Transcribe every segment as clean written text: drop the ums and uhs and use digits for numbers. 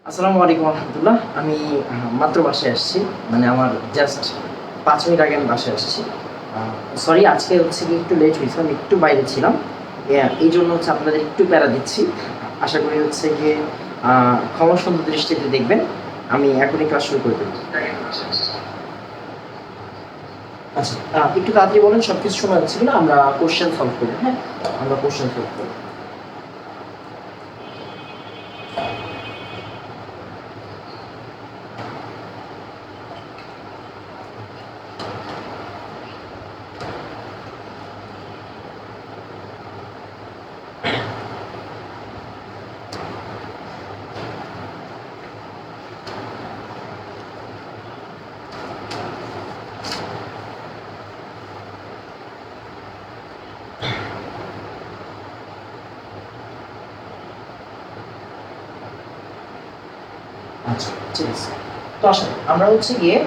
আসসালামু আলাইকুম রহমতুল্লাহ। আমি মাত্র বাসায় আসছি, মানে আমার জাস্ট 5 মিনিট আগে আমি বাসায় আসছি। সরি, আজকে হচ্ছে কি একটু লেট হয়েছে, আমি একটু বাইরে ছিলাম, এই জন্য হচ্ছে আপনাদের একটু প্যারা দিচ্ছি। আশা করি হচ্ছে গিয়ে ক্ষমা সুন্দর দৃষ্টিতে দেখবেন। আমি এখনই ক্লাস শুরু করে দেবো। আচ্ছা, একটু তাড়াতাড়ি বলেন, সব কিছু শোনা যাচ্ছে কিনা? আমরা কোশ্চেন সলভ করবো। হ্যাঁ, আমরা কোশ্চেন সলভ করবো। আচ্ছা, ঠিক আছে। তো আসলে আমরা হচ্ছে গিয়ে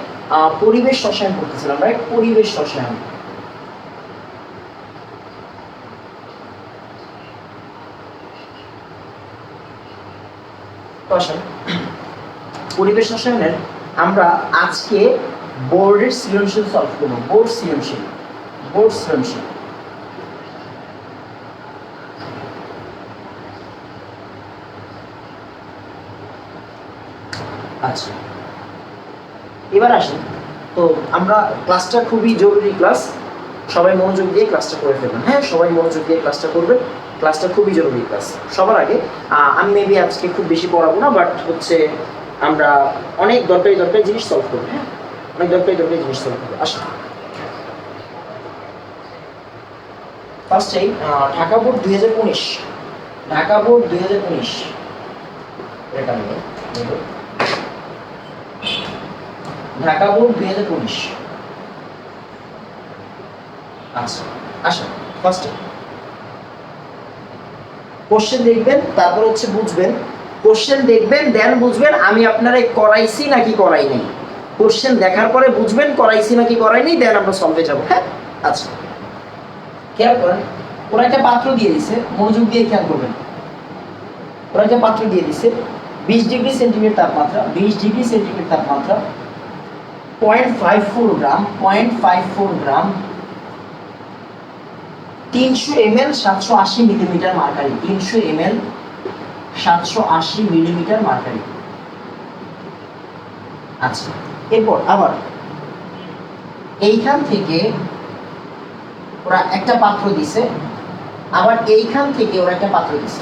পরিবেশ রসায়ন করতেছিলাম, রাইট? পরিবেশ রসায়ন। তো আসলে পরিবেশ রসায়নের আমরা আজকে বোর্ডের সৃজনশীল সলভ করবো। বোর্ড সৃজনশীল, বোর্ড সৃজনশীল। আচ্ছা, এবার আসেন। তো আমরা ক্লাসটা খুবই জরুরি ক্লাস, সবাই মনোযোগ দিয়ে ক্লাসটা করে ফেলবেন। হ্যাঁ, সবাই মনোযোগ দিয়ে ক্লাসটা করবেন। ক্লাসটা খুবই জরুরি ক্লাস। সবার আগে আমি মেবি আজকে খুব বেশি পড়াবো না, বাট হচ্ছে আমরা অনেক দরকারি জিনিস সলভ করবো। হ্যাঁ, অনেক দরকারি জিনিস সলভ করবো। আসুন, ফার্স্টেই ঢাকা বোর্ড 2019, ঢাকা বোর্ড 2019 এটা নিয়ে ঢাকা বোর্ড 2019। আচ্ছা, আসা ফার্স্টে কোশ্চেন দেখবেন, তারপর হচ্ছে বুঝবেন। কোশ্চেন দেখবেন, দেন বুঝবেন আমি আপনারা করাইছি নাকি করাই নাই। কোশ্চেন দেখার পরে বুঝবেন করাইছি নাকি করাই নাই, দেন আমরা সলভে যাবো। হ্যাঁ, আচ্ছা, খেয়াল করেন। ওরা একটা পাত্র দিয়ে দিছে, মনোযোগ দিয়ে খেয়াল করবেন। ওরা একটা পাত্র দিয়ে দিছে 20 ডিগ্রি সেন্টিগ্রেড তাপমাত্রা, 20 ডিগ্রি সেন্টিগ্রেড তাপমাত্রা, 0.54 গ্রাম, 0.54 গ্রাম, 300 ml, 780 millimetre mercury, 300 ml, 780 millimetre mercury. আচ্ছা, এরপর আবার এইখান থেকে ওরা একটা পাত্র দিছে, আবার এইখান থেকে ওরা একটা পাত্র দিছে।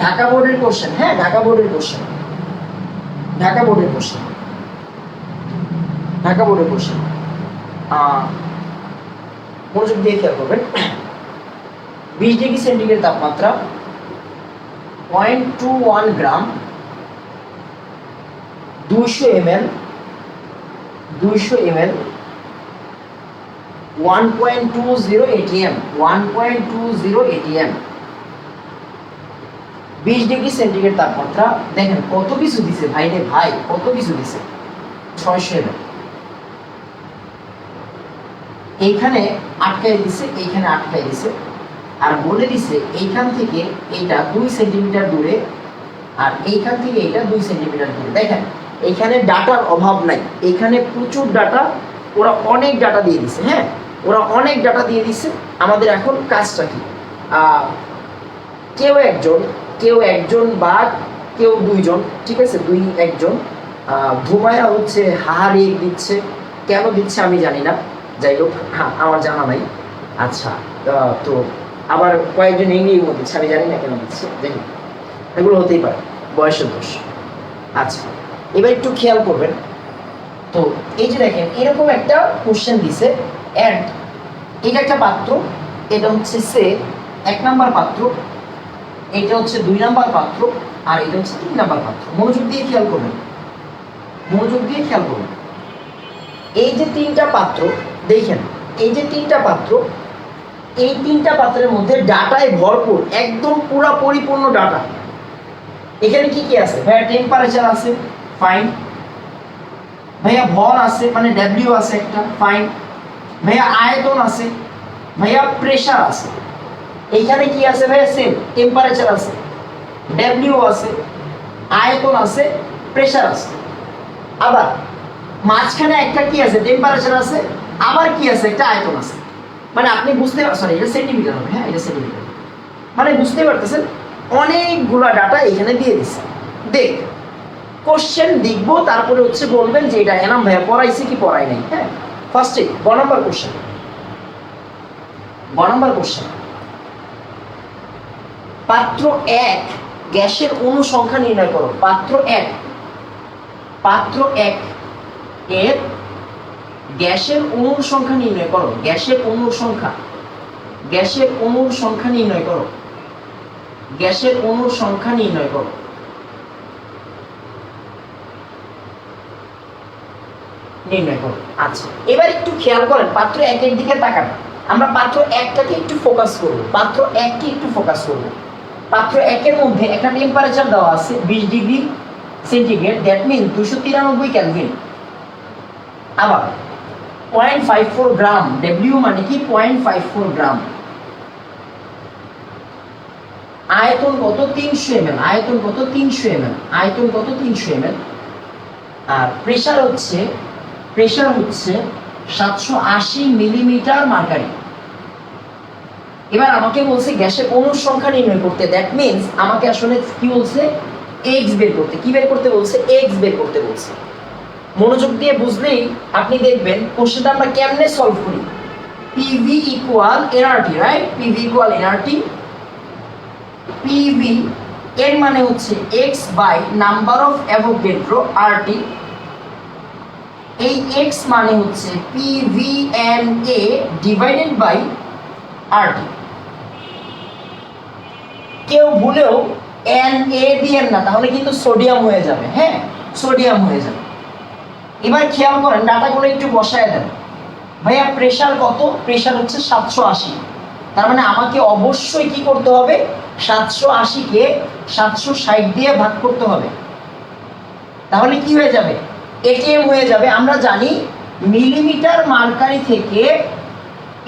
ঢাকা বোর্ডের কোশ্চেন। হ্যাঁ, ঢাকা বোর্ডের কোশ্চেন, ঢাকা বোর্ডের কোশ্চেন, ঢাকা বোর্ডের কোশ্চেন। মনোযোগ দিয়ে খেয়াল করবেন। 20 ডিগ্রি সেন্টিগ্রেড তাপমাত্রা, 0.21 গ্রাম, 200 ml, 200 ml, 1.20 atm, 1.20 atm, 20 degree centigrade তাপমাত্রা। দেখেন কত কিছু দিছে ভাই রে ভাই, কত কিছু দিছে। 600 ml, এইখানে আটকাই দিছে, এইখানে আটকাই দিছে, আর বলে দিছে এইখান থেকে এইটা 2 সেন্টিমিটার দূরে, আর এইখান থেকে এইটা 2 সেন্টিমিটার দূরে। দেখেন এইখানে ডাটার অভাব নাই, এইখানে প্রচুর ডাটা, ওরা অনেক ডাটা দিয়ে দিছে। হ্যাঁ, ওরা অনেক ডাটা দিয়ে দিছে। আমাদের এখন কাজটা কি? কেউ একজন বা কেউ দুইজন, ঠিক আছে, 2-1জন ঘুমায়া হচ্ছে হাহারি দিচ্ছে। কেন দিচ্ছে আমি জানি না, যাই হোক, আমার জানা নাই। আচ্ছা, তো আবার কয়েকজন ইংরেজি দিচ্ছে, আমি জানি না কেন দিচ্ছে। দেখি, এগুলো হতেই পারে, বয়সের দোষ। আচ্ছা, এবার একটু খেয়াল করবেন। তো এই যে দেখেন এরকম একটা কোশ্চেন দিছে, এন্ড এটা একটা পাত্র, এটা হচ্ছে সে 1 নাম্বার পাত্র, এটা হচ্ছে 2 নাম্বার পাত্র, আর এটা হচ্ছে 3 নাম্বার পাত্র। মনোযোগ দিয়ে খেয়াল করবেন, মনোযোগ দিয়ে খেয়াল করবেন। এই যে 3টা পাত্র দেখেন, এই যে 3টা পাত্র, এই 3টা পাত্রের মধ্যে ডাটায় ভরপুর, একদম পুরা পরিপূর্ণ ডাটা। এখানে কি কি আছে ভাইয়া? টেম্পারেচার আছে, ফাইন। ভাইয়া ভর আছে, মানে ডব্লিউ আছে একটা, ফাইন। ভাইয়া আয়তন আছে, ভাইয়া প্রেসার আছে। এইখানে কি আছে ভাইয়া? সেম টেম্পারেচার আছে, ডব্লিউ আছে, আয়তন আছে, প্রেশার আছে, আবার মাঝখানে একটা কি আছে, টেম্পারেচার আছে, আবার কি আছে, একটা আয়তন আছে। মানে আপনি বুঝতে, সরি এটা সেন্টিমিটার হবে, হ্যাঁ এটা সেন্টিমিটার, মানে বুঝতে পারতেছেন অনেকগুলা ডাটা এখানে দিয়ে দিচ্ছে। দেখ কোশ্চেন দেখবো, তারপরে হচ্ছে বলবেন যে এটা এনাম ভাইয়া পড়াইছে কি পড়াই নাই। হ্যাঁ ফার্স্টে গ নাম্বার কোশ্চেন, গ নাম্বার কোশ্চেন, পাত্র 1 গ্যাসের অণু সংখ্যা নির্ণয় করো। পাত্র 1, পাত্র 1 এর গ্যাসের অণুর সংখ্যা নির্ণয় করো। গ্যাসের অণুর সংখ্যা, গ্যাসের অণুর সংখ্যা নির্ণয় করো। গ্যাসের অণুর সংখ্যা নির্ণয় করো। নির্ণয় করো। আচ্ছা এবার একটু খেয়াল করেন পাত্র 1 এর দিকে তাকান। আমরা পাত্র 1টাকে একটু ফোকাস করব, পাত্র 1কে একটু ফোকাস করব। পাত্র 1 এর মধ্যে একটা টেম্পারেচার দেওয়া আছে 20 degree centigrade, that mean 293 kelvin. আবার 0.54 গ্রাম, ডব্লিউ মানে কি 0.54 গ্রাম। আয়তন কত 300 ml, আয়তন কত 300 ml, আয়তন কত 300 ml। আর প্রেসার হচ্ছে, প্রেসার হচ্ছে 780 মিলিমিটার মার্কারি। এবার আমাকে বলছে গ্যাসের অণুর সংখ্যা নির্ণয় করতে, দ্যাট মিন্স আমাকে আসলে কি বলছে, এক্স বের করতে। কি বের করতে বলছে, এক্স বের করতে বলছে। মনোযোগ দিয়ে বুঝলেই আপনি দেখবেন কোশ্চেনটা আমরা কেমনে সলভ করি। PV equal NRT, right, PV equal NRT. PV এর মানে হচ্ছে X by number of Avogadro RT. এই এক্স মানে হচ্ছে পিভিএনএ ডিভাইডেড বাই আরটি। কেউ ভুলেও এন এ দিয়েন না, তাহলে কিন্তু সোডিয়াম হয়ে যাবে। হ্যাঁ সোডিয়াম হয়ে যাবে। এবার খেয়াল করেন ডাটাগুলো একটু বসায় দেন। ভাইয়া প্রেসার কত, প্রেসার হচ্ছে 780। তার মানে আমাকে অবশ্যই কি করতে হবে, 780কে 760 দিয়ে ভাগ করতে হবে। তাহলে কি হয়ে যাবে, এটিএম হয়ে যাবে। আমরা জানি মিলিমিটার মার্কারি থেকে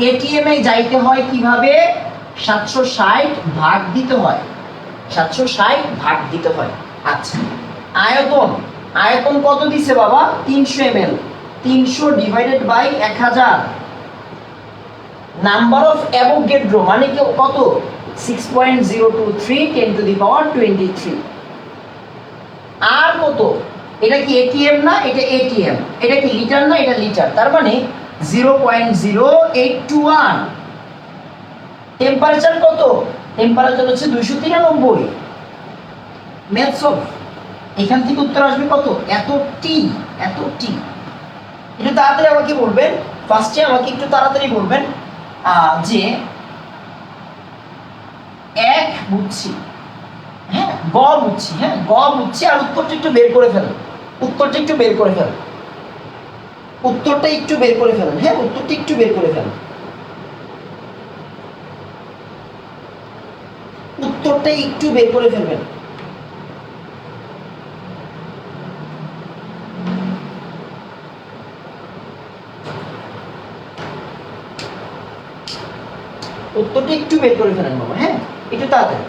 এটিএম এ যাইতে হয় কিভাবে, 760 ভাগ দিতে হয়, 760 ভাগ দিতে হয়। আচ্ছা আয়তন, আয়তন কত দিছে বাবা, 300 ml, 300 divided by 1000। Number of Avogadro মানে কত, 6.023 10 টু দি পাওয়ার 23। আর কত, এটা কি এটিএম না, এটা এটিএম। এটা কি লিটার না, এটা লিটার। তার মানে 0.0821। টেম্পারেচার কত, টেম্পারেচার হচ্ছে 293। ম্যাথস অফ, এখান থেকে উত্তর আসবে কত, এত টি, এত টি। একটু তাড়াতাড়ি আমাকে বলবেন, ফার্স্টে আমাকে একটু তাড়াতাড়ি বলবেন যে 1 বুঝছি, হ্যাঁ গ বুঝছি, হ্যাঁ গ বুঝছি। আর উত্তরটা একটু বের করে ফেলেন, উত্তরটা একটু বের করে ফেলেন, উত্তরটা একটু বের করে ফেলেন। হ্যাঁ উত্তরটা একটু বের করে ফেলেন, উত্তরটা একটু বের করে ফেলবেন। উত্তরটা একটু বের করে ফেলেন বাবা, হ্যাঁ একটু তাড়াতাড়ি।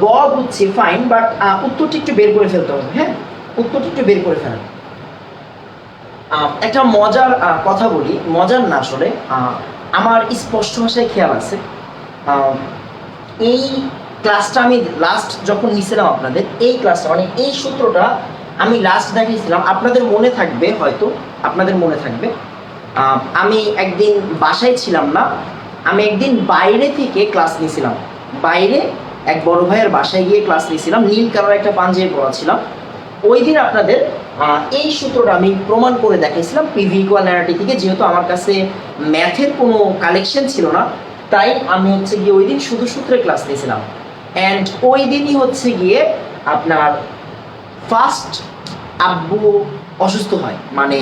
গ বুঝছি ফাইন, বাট উত্তরটা একটু বের করে ফেলতে হবে। হ্যাঁ উত্তরটা একটু বের করে ফেলেন। একটা মজার কথা বলি, মজার না আসলে, আমার স্পষ্ট ভাষায় খেয়াল আছে। এই ক্লাসটা আমি লাস্ট যখন নিয়েছিলাম আপনাদের, এই ক্লাসটা মানে এই সূত্রটা আমি লাস্ট দেখিয়েছিলাম। আপনাদের মনে থাকবে, হয়তো আপনাদের মনে থাকবে, আমি একদিন বাসায় ছিলাম না, আমি একদিন বাইরে থেকে ক্লাস নিয়েছিলাম। বাইরে এক বড় ভাইয়ের বাসায় গিয়ে ক্লাস নিয়েছিলাম, নীল কালার একটা পাঞ্জাবি পরা ছিলাম। ওই দিন আপনাদের এই সূত্রটা আমি প্রমাণ করে দেখাইছিলাম পিভি ইকুয়াল এনআরটি থেকে। যেহেতু আমার কাছে ম্যাথের কোনো কালেকশন ছিল না, তাই আমি হচ্ছে গিয়ে ওই দিন শুধু সূত্রে ক্লাস নিয়েছিলাম। অ্যান্ড ওই দিনই হচ্ছে গিয়ে আপনার ফার্স্ট আব্বু অসুস্থ হয়, মানে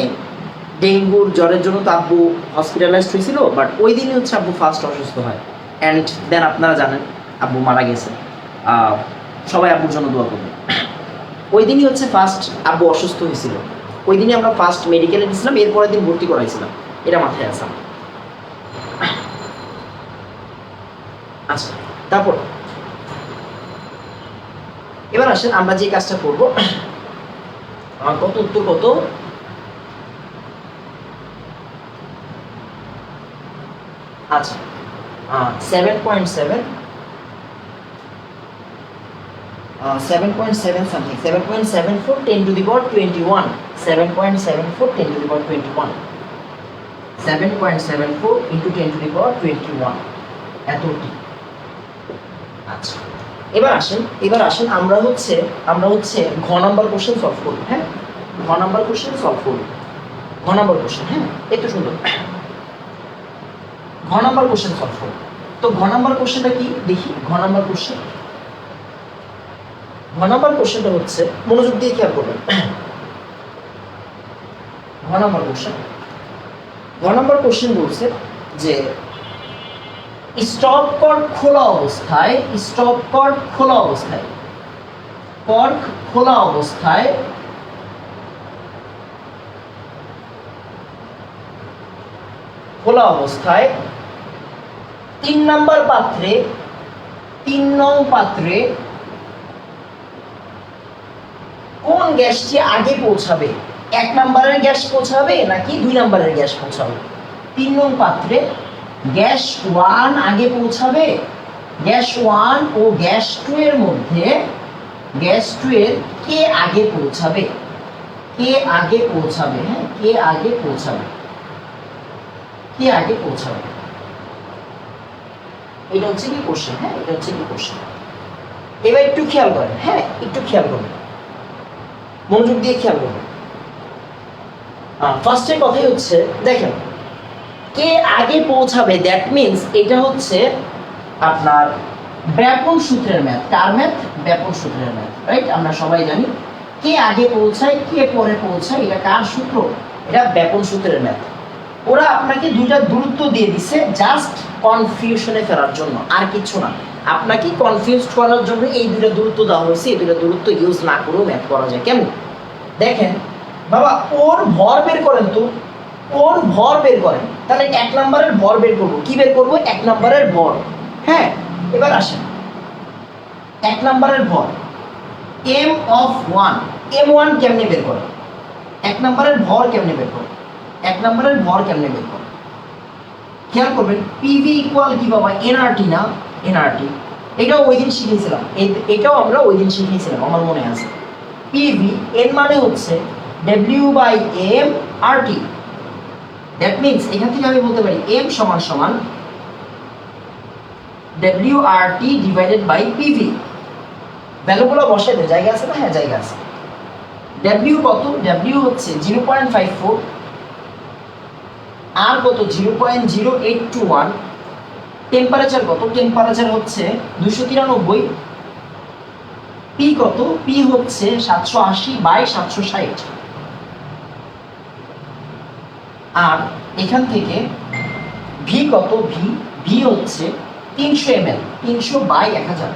ডেঙ্গুর জ্বরের জন্য তো আব্বু হসপিটালাইজড হয়েছিল, বাট ওই দিনই হচ্ছে আব্বু ফার্স্ট অসুস্থ হয়। অ্যান্ড দেন আপনারা জানেন আব্বু মারা গেছে। সবাই আব্বুর জন্য দোয়া করবেন। ওই দিনই হচ্ছে ফার্স্ট আব্বু অসুস্থ হয়েছিল, ওই দিনই আমরা ফার্স্ট মেডিকেলে গেছিলাম, এরপরের দিন ভর্তি করাইছিলাম, এটা মাথায় আছে। আচ্ছা তারপর এবার আসেন আমরা যে কাজটা করব, আমার কত উত্তর কত, আচ্ছা 7.7 7.7 something 7.74 10 to the power 21 7.74 10 to the power 21 7.74 into 10 to the power 21 এতটি। আচ্ছা এবার আসেন আমরা হচ্ছে ঘ নাম্বার কোশ্চেন সলভ করব। হ্যাঁ, ঘ নাম্বার কোশ্চেন সলভ করব। ঘ নাম্বার কোশ্চেন, হ্যাঁ একটু সুন্দর, ঘ নাম্বার কোশ্চেন সলভ করব। তো ঘ নাম্বার কোশ্চেনটা কি দেখি, ঘ নাম্বার কোশ্চেনটা হচ্ছে, মনোযোগ দিয়ে খেয়াল করবেন। ঘ নাম্বার কোশ্চেন বলছে যে স্টপ কর্ক খোলা অবস্থায়, কর্ক খোলা অবস্থায় 3 নম্বর পাত্রে, 3 নং পাত্রে কোন গ্যাসটি আগে পৌঁছাবে? 1 নম্বরের গ্যাস পৌঁছাবে নাকি 2 নম্বরের গ্যাস পৌঁছাবে? 3 নং পাত্রে গ্যাস 1 আগে পৌঁছাবে, গ্যাস 1 ও গ্যাস 2 এর মধ্যে গ্যাস 2 এর কে আগে পৌঁছাবে? হ্যাঁ, কে আগে পৌঁছাবে, এটা হচ্ছে কি কোশ্চেন। হ্যাঁ, এটা হচ্ছে কি কোশ্চেন। এবার একটু খেয়াল করেন, হ্যাঁ একটু খেয়াল করবেন, মনোযোগ দিয়ে খেয়াল করবেন। ফার্স্টের কথাই হচ্ছে, দেখেন কে আগে পৌঁছাবে, দ্যাট মিনস এটা হচ্ছে আপনার ব্যাপন সূত্রের ম্যাথ। কার ম্যাথ? ব্যাপন সূত্রের ম্যাথ, রাইট? আমরা সবাই জানি কে আগে পৌঁছায় কে পরে পৌঁছায়, এটা কার সূত্র? এটা ব্যাপন সূত্রের ম্যাথ। ওরা আপনাকে দুইটা দূরত্ব দিয়ে দিছে জাস্ট কনফিউশনে ফেরার জন্য, আর কিছু না। আপনাকে কনফিউজ করার জন্য এই দুইটা দূরত্ব দেওয়া হয়েছে। এই দুইটা দূরত্ব ইউজ না করেও ম্যাথ করা যায়। কেমন? দেখেন বাবা, ওর ভর বের করেন তো, ওর ভর বের করেন। তাহলে 1 নম্বরের ভর বের করবো। কি বের করবো? 1 নম্বরের ভর। হ্যাঁ, এবার আসেন 1 নম্বরের ভর m1 কেমনে বের করে? 1 নম্বরের ভর কেমনে বের করে? 1 নম্বরের ভর কেমনে বের করে? খেয়াল করবেন, PV ইকুয়াল কি বাবা? nRT না? nRT। এটাও ওই দিন শিখিয়েছিলাম, এটাও আমরা ওই দিন শিখিয়েছিলাম, আমার মনে আছে। PV n মানে হচ্ছে W/m RT। দ্যাট মিনস এখান থেকে আমি বলতে পারি m সমান সমান WRT ডিভাইডেড বাই PV। ভ্যালুগুলো বসাই দেয়, জায়গা আছে না? হ্যাঁ জায়গা আছে। W কত? W হচ্ছে 0.54, আর কত? 0.0821। টেম্পারেচার কত? টেম্পারেচার হচ্ছে 293। P কত? P হচ্ছে 780/760। আর এখান থেকে V কত? V হচ্ছে 300 ml, 300/1000।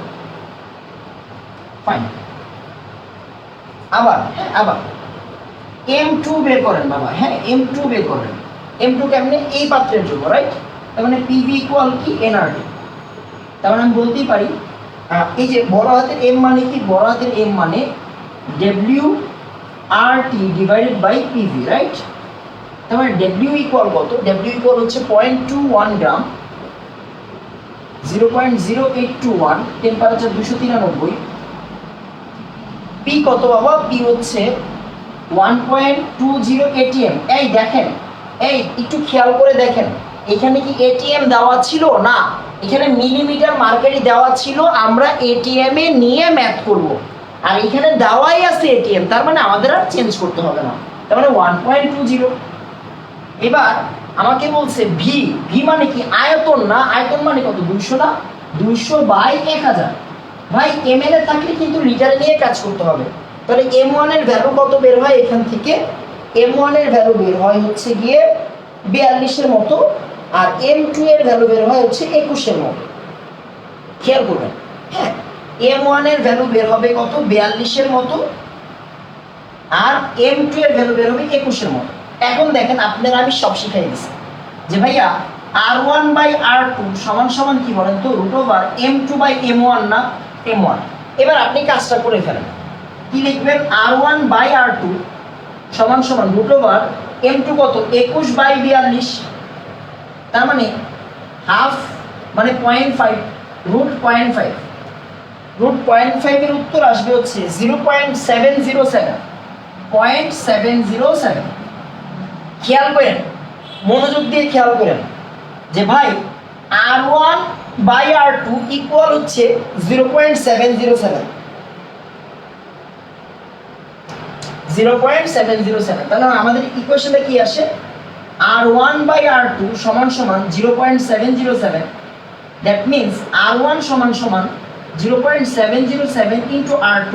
ফাইন। আবার M2 বের করেন বাবা। হ্যাঁ, M2 বের করেন। M2 কেমনে? এই পাত্রের জন্য, রাইট? তার মানে PV ইকুয়াল কি? nRT। তার মানে আমি বলতেই পারি এই যে বড় হাতের M মানে কি? বড় হাতের M মানে WRT divided by PV, right? তার মানে W ইকুয়াল কত? W ইকুয়াল হচ্ছে 0.21 গ্রাম, 0.0821। টেম্পারেচার 293। P কত বাবা? P হচ্ছে 1.20 ATM। এই দেখেন, এই একটু খেয়াল করে দেখেন, এখানে কি ATM দেওয়া ছিল? না, এখানে মিলিমিটার মার্কারি দেওয়া ছিল। আমরা ATM এ নিয়ে ম্যাথ করব, আর এখানে দেওয়াই আছে ATM, তার মানে আমাদের আর চেঞ্জ করতে হবে না। তার মানে 1.20। এবার আমাকে বলছে V মানে কি? আয়তন না? আয়তন মানে কত? 200 না? 200/1000। ভাই ml এ থাকলে কিন্তু লিটারে নিয়ে কাজ করতে হবে। তাহলে M1 এর ভ্যালু কত বের হয় এখান থেকে? M1 এর ভ্যালু বের হয় হচ্ছে গিয়ে 42 এর মতো, আর M2 এর ভ্যালু বের হয় হচ্ছে 21 এর মতো। খেয়াল করবেন, হ্যাঁ M1 এর ভ্যালু বের হবে কত? 42 এর মতো, আর M2 এর ভ্যালু বের হবে 21 এর মতো। এখন দেখেন, আপনারা আমি সব শিখাই দিচ্ছি যে ভাইয়া R1/R2 সমান সমান কি বলেন তো? √M2/M1 না? M1। এবার আপনি কাজটা করে ফেলেন, কি লিখবেন, R1/R2 সমান সমান √M2 কত 21/42, তার মানে হাফ মানে 0.5, √0.5, √0.5 এর উত্তর আসবে হচ্ছে 0.707, 0.707। খেয়াল করেন, মনোযোগ দিয়ে খেয়াল করেন যে ভাই R1/R2 ইকুয়াল হচ্ছে 0.707, 0.707। তাহলে আমাদের ইকুয়েশনটা কি আসে, R1/R2 সমান সমান 0.707, দ্যাট মিন্স R1 সমান সমান 0.707 ইন্টু R2,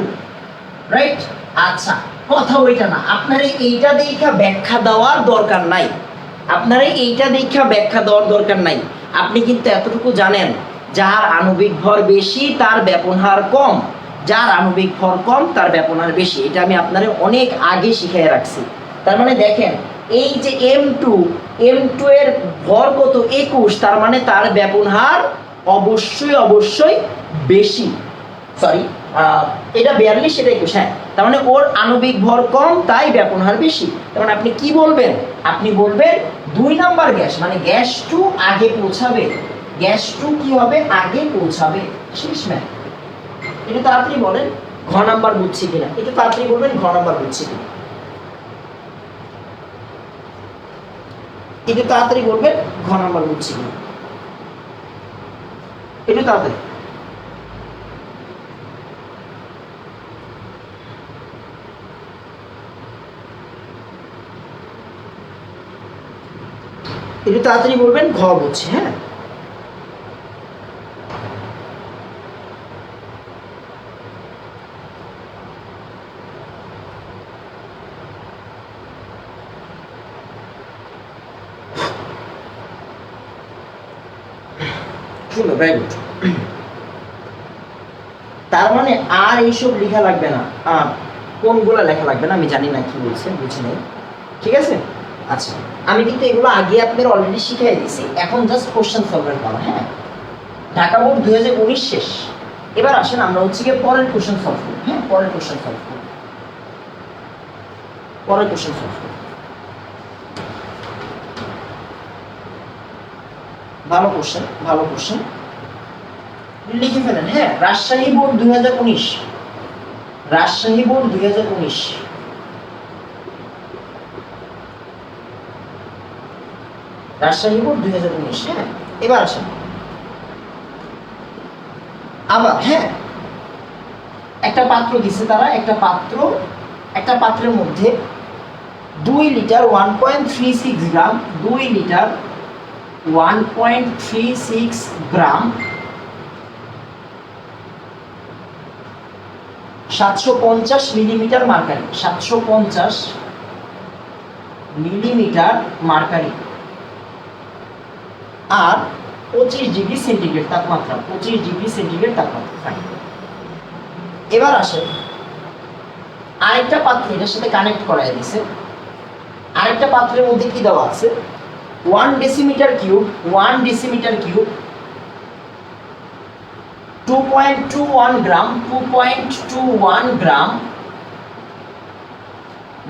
রাইট? আচ্ছা, কথা ওইটা না, আপনার এইটা দেখা ব্যাখ্যা দেওয়ার দরকার নাই, আপনার এইটা দেখা ব্যাখ্যা দেওয়ার দরকার নাই। আপনি কিন্তু এতটুকু জানেন, যার আণবিক ভর বেশি তার ব্যাপন হার কম, যার আণবিক ভর কম তার ব্যাপন হার বেশি। এটা আমি আপনারে অনেক আগে শিখিয়ে রাখছি। তার মানে দেখেন, এই যে M2 এর ভর কত 21, তার মানে তার ব্যাপন হার অবশ্যই অবশ্যই বেশি। সরি, এটা 42, এটা 21, হ্যাঁ। তার মানে ওর আণবিক ভর কম তাই ব্যাপন হার বেশি। তার মানে আপনি কি বলবেন, আপনি বলবেন 2 নাম্বার গ্যাস, মানে গ্যাস 2 আগে পৌঁছাবে, গ্যাস 2 কি হবে, আগে পৌঁছাবে। শেষ ম্যাম, এটা তাড়াতাড়ি বলেন ঘ নাম্বার বুঝছি কিনা, এটা তাড়াতাড়ি বলবেন ঘ নাম্বার বুঝছি কিনা, এটা তাড়াতাড়ি বলবেন ঘ নাম্বার বুঝছি কিনা, এটা তাড়াতাড়ি। একটু তাড়াতাড়ি বলবেন ঘ বুঝছি, হ্যাঁ। শুনো, ভেরি গুড। তার মানে আর এইসব লেখা লাগবে না, কোনগুলো লেখা লাগবে না আমি জানি না, কি বলছে বুঝি নাই, ঠিক আছে। আচ্ছা, আমি কিন্তু এগুলো আগে আপনার অলরেডি শিখিয়ে দিয়েছি, এখন জাস্ট কোশ্চেন সলভের পালা, হ্যাঁ। ঢাকা বোর্ড 2019 শেষ, এবার আসেন আমরা হচ্ছে গিয়ে পরের কোশ্চেন সলভ করি, হ্যাঁ, পরের কোশ্চেন সলভ করি, পরের কোশ্চেন সলভ করি। ভালো কোশ্চেন, ভালো কোশ্চেন, লিখে ফেলেন, হ্যাঁ। Rajshahi board 2019, Rajshahi board 2019, Rajshahi board 2019, হ্যাঁ। এবার আসেন আবার, হ্যাঁ, একটা পাত্র দিছে তারা, একটা পাত্রের মধ্যে 2 লিটার 1.36 গ্রাম, 2 লিটার 1.36 গ্রাম 750 মিলিমিটার মার্কারি, 750 মিলিমিটার মার্কারি আর 25 ডিগ্রি সেন্টিগ্রেড তাপমাত্রা, 25 ডিগ্রি সেন্টিগ্রেড তাপমাত্রা। এবার আসে আরেকটা পাত্র এটার সাথে কানেক্ট করাই দিছে, আরেকটা পাত্রের মধ্যে কি দেওয়া আছে, 1 ডেসিমিটার কিউব, 1 ডেসিমিটার কিউব 2.21 গ্রাম, 2.21 গ্রাম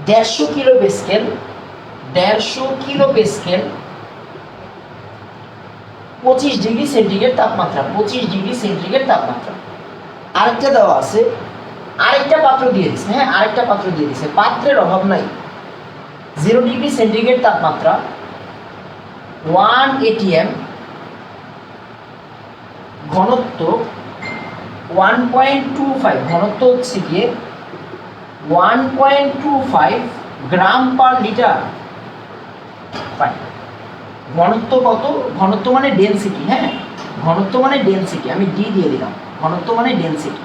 150 কিলো বেস্কেল, 150 কিলো বেস্কেল 25 ডিগ্রি সেন্টিগ্রেড তাপমাত্রা, 25 ডিগ্রি সেন্টিগ্রেড তাপমাত্রা। আরেকটা দেওয়া আছে, আরেকটা পাত্র দিয়ে দিচ্ছে, হ্যাঁ, আরেকটা পাত্র দিয়ে দিচ্ছে, পাত্রের অভাব নাই, 0 ডিগ্রি সেন্টিগ্রেড তাপমাত্রা 1 ATM, ঘনত্ব 1.25, ঘনত্ব হচ্ছে গিয়ে 1.25 গ্রাম পার লিটার। ঘনত্ব কত, ঘনত্ব মানে ডেনসিটি, হ্যাঁ, ঘনত্ব মানে ডেনসিটি, আমি ডি দিয়ে দিলাম, ঘনত্ব মানে ডেনসিটি।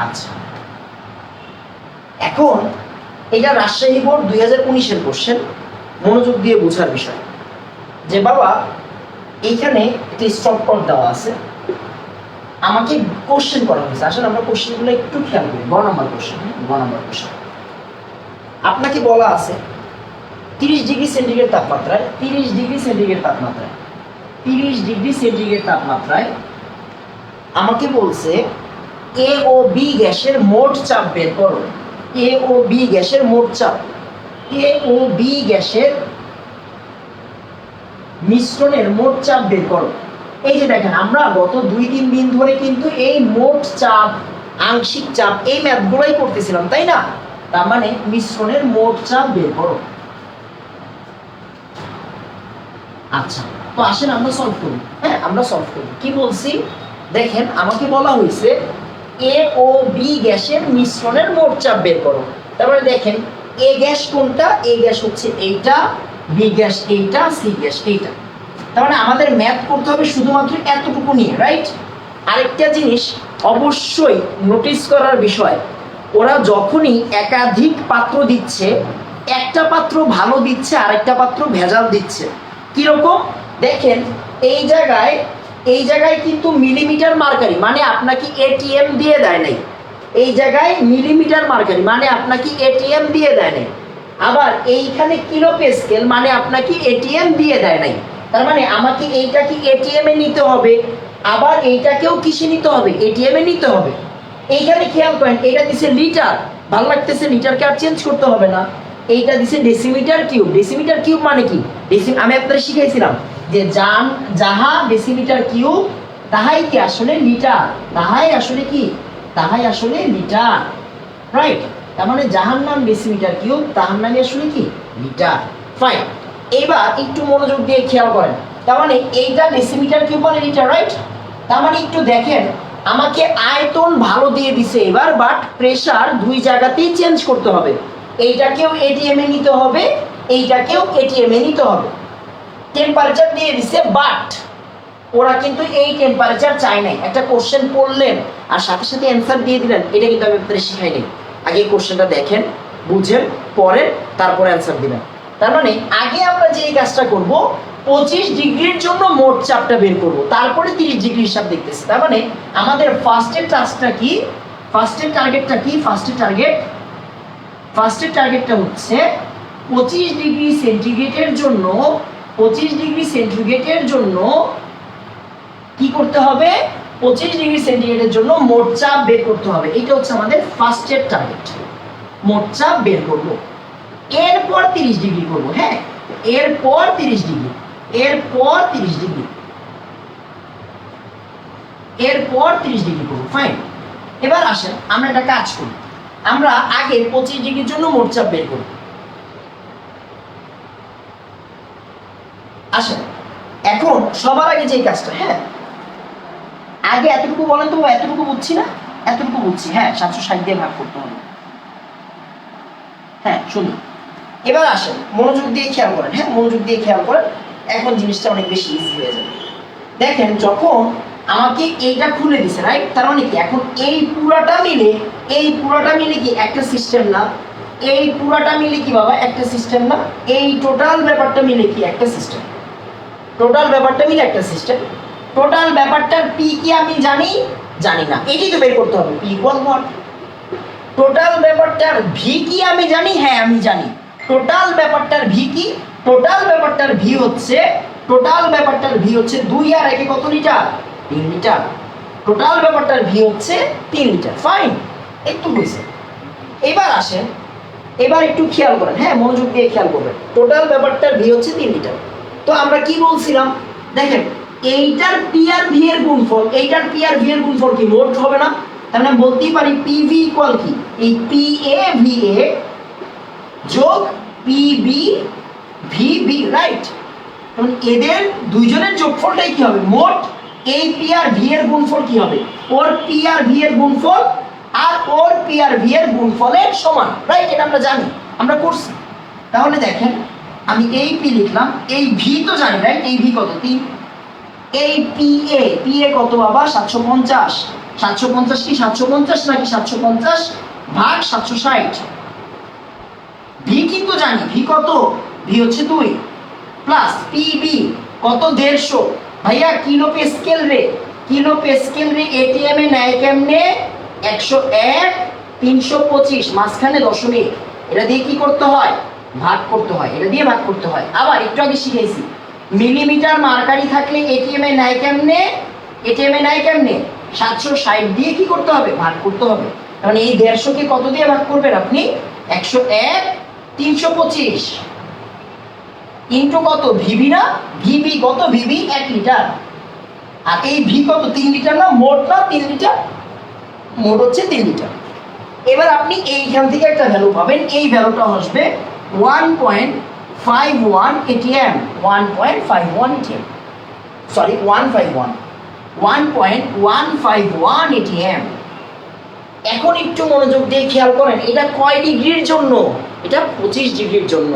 আচ্ছা, এখন এটা রাজশাহী বোর্ড 2019 এর কোশ্চেন, মনোযোগ দিয়ে বোঝার বিষয় যে বাবা এইখানে একটা স্টপ কোড দেওয়া আছে, আমাকে কোশ্চেন করা হয়েছে। আসলে আমরা কোশ্চেনগুলো একটু খেয়াল করি। গ নাম্বার কোশ্চেন, গ নাম্বার কোশ্চেন আপনাকে বলা আছে 30 ডিগ্রি সেন্টিগ্রেড তাপমাত্রায়, 30 ডিগ্রি সেন্টিগ্রেড তাপমাত্রায়, 30 ডিগ্রি সেন্টিগ্রেড তাপমাত্রায় আমাকে বলছে এ ও বি গ্যাসের মোট চাপ বের করো। এ ও বি গ্যাসের মোট চাপ, এ ও বি গ্যাসের মিশ্রণের মোট চাপ বের করো। এই যে দেখেন আমরা গত 2-3 দিন ধরে কিন্তু এই মোট চাপ, আংশিক চাপ, এই ম্যাথগুলোই করতেছিলাম, তাই না? তার মানে মিশ্রণের মোট চাপ বের করো। আচ্ছা, তো আসেন আমরা সলভ করি। হ্যাঁ, আমরা সলভ করি। কি বলছি দেখেন, আমাকে বলা হয়েছে এ ও বি গ্যাসের মিশ্রণের মোট চাপ বের করো। তারপরে দেখেন এ গ্যাস কোনটা, এ গ্যাস হচ্ছে এইটা, বি গ্যাস এইটা, সি গ্যাস এইটা। তার মানে আমাদের ম্যাথ করতে হবে শুধুমাত্র এতটুকু নিয়ে, রাইট? আরেকটা জিনিস অবশ্যই নোটিস করার বিষয়, ওরা যখনই একাধিক পাত্র দিচ্ছে, একটা পাত্র ভালো দিচ্ছে, আরেকটা পাত্র ভেজাল দিচ্ছে। কিরকম দেখেন, এই জায়গায় কিন্তু মিলিমিটার মার্কারি, মানে আপনাকে এটিএম দিয়ে দেয় নাই। এই জায়গায় মিলিমিটার মার্কারি মানে আপনাকে এটিএম দিয়ে দেয় নাই। আবার এইখানে কিলো পেস্কেল মানে আপনাকে এটিএম দিয়ে দেয় নাই। তার মানে আমাকে এইটাকে এটিএম এ নিতে হবে, আবার এইটাকেও কিসে নিতে হবে, এটিএম এ নিতে হবে। এইখানে খেয়াল করেন, এটা দিছে লিটার, ভালো লাগতেছে, লিটারকে আর চেঞ্জ করতে হবে না। এইটা দিছে ডেসিমিটার কিউব। ডেসিমিটার কিউব মানে কি? আমি আপনাদের শিখাইছিলাম যে যাহা ডেসিমিটার কিউব তাহাই কি আসলে লিটার, তাহাই আসলে কি, তাহাই আসলে লিটার, রাইট? তার মানে যাহার নাম ডেসিমিটার কিউব তাহার নামই আসলে কি, লিটার। ফাইন, এবার একটু মনোযোগ দিয়ে খেয়াল করেন। তার মানে এইটা ডেসিমিটার কিউব মানে লিটার, রাইট? তার মানে একটু দেখেন, আমাকে আয়তন ভালো দিয়ে দিছে এবার, বাট প্রেসার দুই জায়গাতেই চেঞ্জ করতে হবে। এইটাকেও এটিএম এ নিতে হবে, এইটাকেও এটিএম এ নিতে হবে। টেম্পারেচার দিয়ে দিছে, বাট ওরা কিন্তু এই টেম্পারেচার চায় নাই। একটা কোশ্চেন পড়লেন আর সাথে সাথে অ্যান্সার দিয়ে দিলেন, এটা কিন্তু আমি আপনাদের শিখাই নাই। আগে কোশ্চেনটা দেখেন, বুঝেন, পরে তারপরে অ্যান্সার দিবেন। তার মানে আগে আমরা যে এই কাজটা করব, 25 ডিগ্রির জন্য মোট চাপটা বের করব, তারপরে 30 ডিগ্রি হিসাব দেখতেছি। তার মানে আমাদের ফার্স্টের টাস্কটা কি, ফার্স্টের টার্গেটটা কি, ফার্স্টের টার্গেটটা হচ্ছে 25 ডিগ্রি সেন্টিগ্রেডের জন্য, 25 ডিগ্রি সেন্টিগ্রেডের জন্য কি করতে হবে, 25 ডিগ্রি সেন্টিগ্রেডের জন্য মোট চাপ বের করতে হবে। এটা হচ্ছে আমাদের ফার্স্টের টার্গেট, মোট চাপ বের করব। এরপর 30 ডিগ্রি করব। হ্যাঁ, এরপর 30 ডিগ্রি, এরপর 30 ডিগ্রি, এরপর 30 ডিগ্রি করব। ফাইন, এবার আসেন আমরা একটা কাজ করি, আমরা আগে 25 ডিগ্রির জন্য মোট চাপ বের করব। আসেন এখন সবার আগে যে কাজটা, হ্যাঁ আগে এতটুকু বলেন তো, এতটুকু বুঝছি না, এতটুকু বুঝছি, হ্যাঁ 760 দিয়ে ভাগ করতে হবে। হ্যাঁ শুনুন, এবার আসেন মনোযোগ দিয়ে খেয়াল করেন, হ্যাঁ মনোযোগ দিয়ে খেয়াল করেন, এখন জিনিসটা অনেক বেশি ইজি হয়ে যাবে। দেখেন যখন আমাকে এইটা খুলে দিছে, রাইট? তার মানে কি এখন এই পুরাটা মিলে কি একটা সিস্টেম না? এই পুরাটা মিলে কি বাবা একটা সিস্টেম না? এই টোটাল ব্যাপারটা মিলে কি একটা সিস্টেম? টোটাল ব্যাপারটা মিলে একটা সিস্টেম। টোটাল ব্যাপারটার পি কি আমি জানি না, এটাই তো বের করতে হবে, পি ইকুয়াল হোয়াট। টোটাল ব্যাপারটার ভি কি আমি জানি, হ্যাঁ আমি জানি। টোটাল ব্যাপারটার ভি কি? টোটাল ব্যাপারটার ভি হচ্ছে 2 আর 1 কত লিটার? 3 লিটার। টোটাল ব্যাপারটার ভি হচ্ছে 3 লিটার। ফাইন, একটু বুঝছেন। এবার আসেন, এবার একটু খেয়াল করেন, হ্যাঁ মনোযোগ দিয়ে খেয়াল করবেন। টোটাল ব্যাপারটার ভি হচ্ছে 3 লিটার। তো আমরা কি বলছিলাম দেখেন, এইটার পি আর ভি এর গুণফল, এইটার পি আর ভি এর গুণফল কি মোট হবে না? তার মানে বলতেই পারি পিভি ইকুয়াল কি, এই পি এ ভি এ যোগ পিবি ভিবি, রাইট? তখন এদের দুইজনের যোগফলটাই কি হবে মোট। এই পি আর ভি এর গুণফল কি হবে, ওর পি আর ভি এর গুণফল আর ওর পি আর ভি এর গুণফলের সমান, রাইট? এটা আমরা জানি, আমরা করছি। তাহলে দেখেন আমি এই পি লিখলাম, এই ভি তো জানি, রাইট? এই ভি কত? 3। এই পি এ কত বাবা? 750। 750 কি 750 নাকি 750 ভাগ 760? ভি কিন্তু জানি, ভি কত? ভি হচ্ছে 2 প্লাস পিবি কত? 150। ভাইয়া কিলো পেস্কেল রে, কিলো পেস্কেল রে এটিএম এ নেয় কেমনে? 101 325 মাঝখানে দশমিক, এটা দিয়ে কি করতে হয়? ভাগ করতে হয়, এটা দিয়ে ভাগ করতে হয়। আবার একটু আগে শিখেছি মিলিমিটার মার্কারি থাকলে এটিএম এ নেয় কেমনে? এটিএম এ নেয় কেমনে? 760 দিয়ে কি করতে হবে, ভাগ করতে হবে। মানে এই 150 কে কত দিয়ে ভাগ করবেন আপনি, 101 325 ইন্টু কত, ভিবি না, ভিবি কত, ভিবি 1 লিটার, আর এই ভি কত, 3 লিটার না, মোট না 3 লিটার, মোট হচ্ছে 3 লিটার। এবার আপনি এইখান থেকে একটা ভ্যালু পাবেন, এই ভ্যালুটা আসবে 1.51 এটিএম, 1.51 এটিএম, সরি 151 এটিএম। এখন একটু মনোযোগ দিয়ে খেয়াল করেন, এটা কয় ডিগ্রির জন্য, এটা 25 ডিগ্রির জন্য।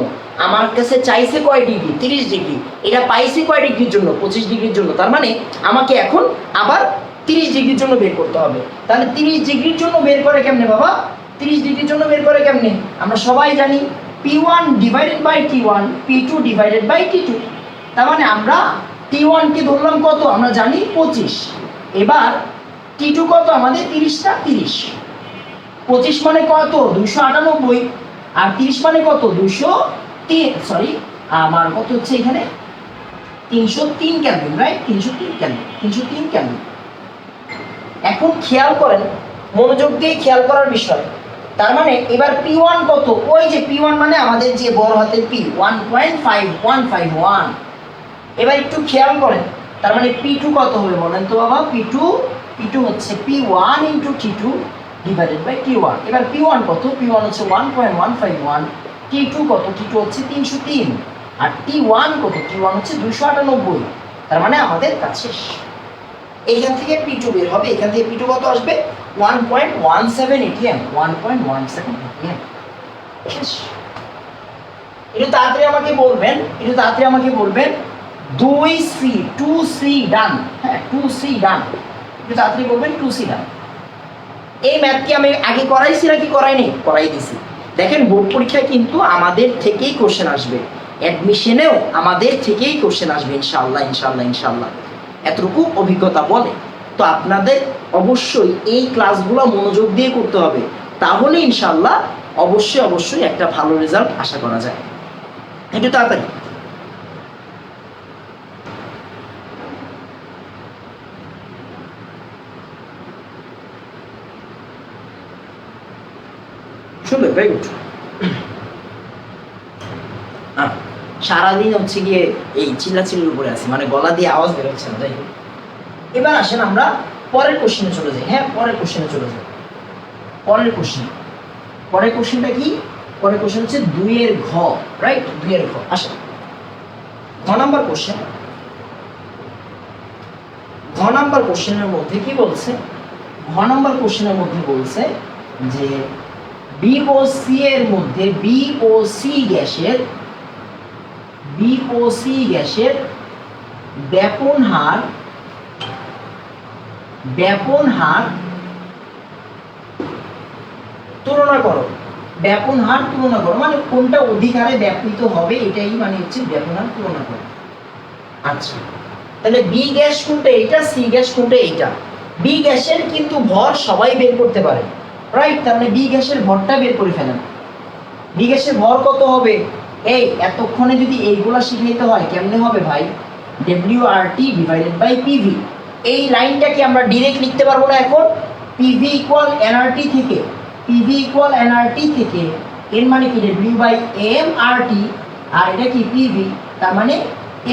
আমার কাছে চাইছে কয় ডিগ্রি, 30 ডিগ্রি, এটা পাইছে কয় ডিগ্রির জন্য, 25 ডিগ্রির জন্য। তার মানে আমাকে এখন আবার 30 ডিগ্রির জন্য বের করতে হবে। তাহলে 30 ডিগ্রির জন্য বের করে কেমনে বাবা, 30 ডিগ্রির জন্য বের করে কেমনে, আমরা সবাই জানি P1 divided by T1, P2 divided by T2। তার মানে আমরা T1 কে ধরলাম কত, আমরা জানি 25, এবার T2 কত আমাদের 30টা, 30, 25 মানে কত 298, আর 30 মানে কত 203, সরি আমার কত হচ্ছে এখানে 303 কেলভিন, রাইট, 303 কেলভিন, 303 কেলভিন। এখন খেয়াল করেন, মনোযোগ দিয়ে খেয়াল করার বিষয়। তার মানে এবার P1 কত, ওই যে P1 মানে আমাদের যে বড় হাতের P, 1.5151। এবার একটু খেয়াল করেন, তার মানে P2 কত হবে বলেন তো বাবা, P2 হচ্ছে P1 into T2 divided by T1। এবার P1 কত, P1 হচ্ছে 1.151, T2 কত, T2 হচ্ছে 303, আর T1 কত, T1 হচ্ছে 298। তার মানে আমাদের কাছে এইখান থেকে P2 বের হবে, এখান থেকে P2 কত আসবে 1.17 এটিএম, 1.17 এটিএম। একটু তাড়াতাড়ি আমাকে বলবেন 2C, 2C ডান, হ্যাঁ 2C ডান, একটু তাড়াতাড়ি বলবেন 2C ডান। এই ম্যাথ কি আমি আগে করাইছি নাকি করাইনি, করাই দিছি। দেখেন বোর্ড পরীক্ষায় কিন্তু আমাদের থেকেই কোশ্চেন আসবে, অ্যাডমিশনেও আমাদের থেকেই কোশ্চেন আসবে ইনশাআল্লাহ, ইনশাআল্লাহ, ইনশাআল্লাহ, এতটুকু অভিজ্ঞতা বলে। তো আপনাদের অবশ্যই এই ক্লাসগুলো মনোযোগ দিয়ে করতে হবে, তাহলে ইনশাআল্লাহ অবশ্যই একটা ভালো রেজাল্ট আশা করা যায়। একটু তাড়াতাড়ি শুনবে, ভেরি গুড। সারাদিন হচ্ছে গিয়ে এই চিল্লাচিল্লির উপরে আছে, মানে গলা দিয়ে আওয়াজ বেরোচ্ছে না। যাই হোক, এবার আসেন আমরা পরের কোশ্চেনে চলে যাই। হ্যাঁ পরের কোশ্চেনে চলে যাই। পরের কোশ্চেনটা কি, পরের কোশ্চেন হচ্ছে 2 এর ঘ, রাইট, 2 এর ঘ। আসেন ঘ নাম্বার কোশ্চেনের মধ্যে কি বলছে, ঘ নাম্বার কোশ্চেনের মধ্যে বলছে যে বিওসি এর মধ্যে বিওসি গ্যাসের ব্যাপন হার তুলনা করো, মানে কোনটা অধিক হারে ব্যাপৃত হবে, এটাই মানে হচ্ছে ব্যাপন হার তুলনা করো। আচ্ছা তাহলে বি গ্যাস কোনটা, এইটা, সি গ্যাস কোনটা, এইটা। বি গ্যাসের কিন্তু ভর সবাই বের করতে পারে, রাইট, তার মানে বি গ্যাসের ভরটা বের করে ফেলেন। বি গ্যাসের ভর কত হবে, এই এতক্ষণে যদি এইগুলা শিখাইতে হয় কেমনে হবে ভাই, WRT ডিভাইডেড বাই PV। এই লাইনটাকে আমরা ডাইরেক্ট লিখতে পারবো না এখন, PV ইকুয়াল NRT থেকে, এর মানে কি W/M/RT, আর এটা কি PV, তার মানে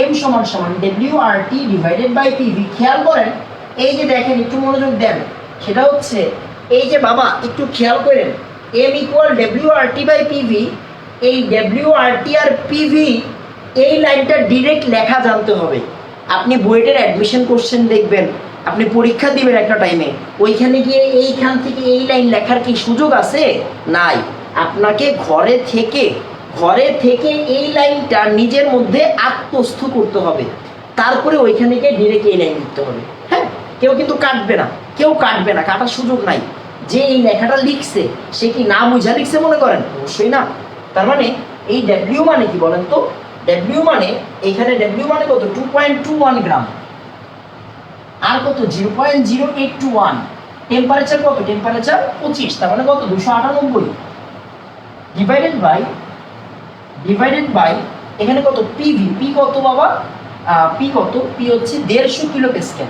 M সমান WRT ডিভাইডেড বাই PV। খেয়াল করেন, এই যে দেখেন একটু মনোযোগ দেন, সেটা হচ্ছে এই যে বাবা একটু খেয়াল করেন, M equal WRT by PV, এই WRT আর PV এই লাইনটা ডিরেক্ট লেখা জানতে হবে। আপনি বুয়েটের অ্যাডমিশন কোশ্চেন দেখবেন, আপনি পরীক্ষা দিবেন একটা টাইমে, ওইখানে গিয়ে এইখান থেকে এই লাইন লেখার কি সুযোগ আছে, নাই। আপনাকে ঘরে থেকে এই লাইনটা নিজের মধ্যে আত্মস্থ করতে হবে, তারপরে ওইখানে গিয়ে ডিরেক্ট এই লাইন লিখতে হবে। হ্যাঁ কেউ কিন্তু কাটবে না, কাটার সুযোগ নাই। যে এই লেখাটা লিখছে সে কি না বুঝা লিখছে মনে করেন, অবশ্যই না। তার মানে এই W মানে কি বলেন তো, W মানে এখানে W মানে কত 2.21 গ্রাম, আর কত 0.0821, টেম্পারেচার কত, টেম্পারেচার 25, তার মানে কত 298, ডিভাইডেড বাই এখানে কত PV, P কত বাবা, P কত, P হচ্ছে 150 কিলো প্যাসকেল,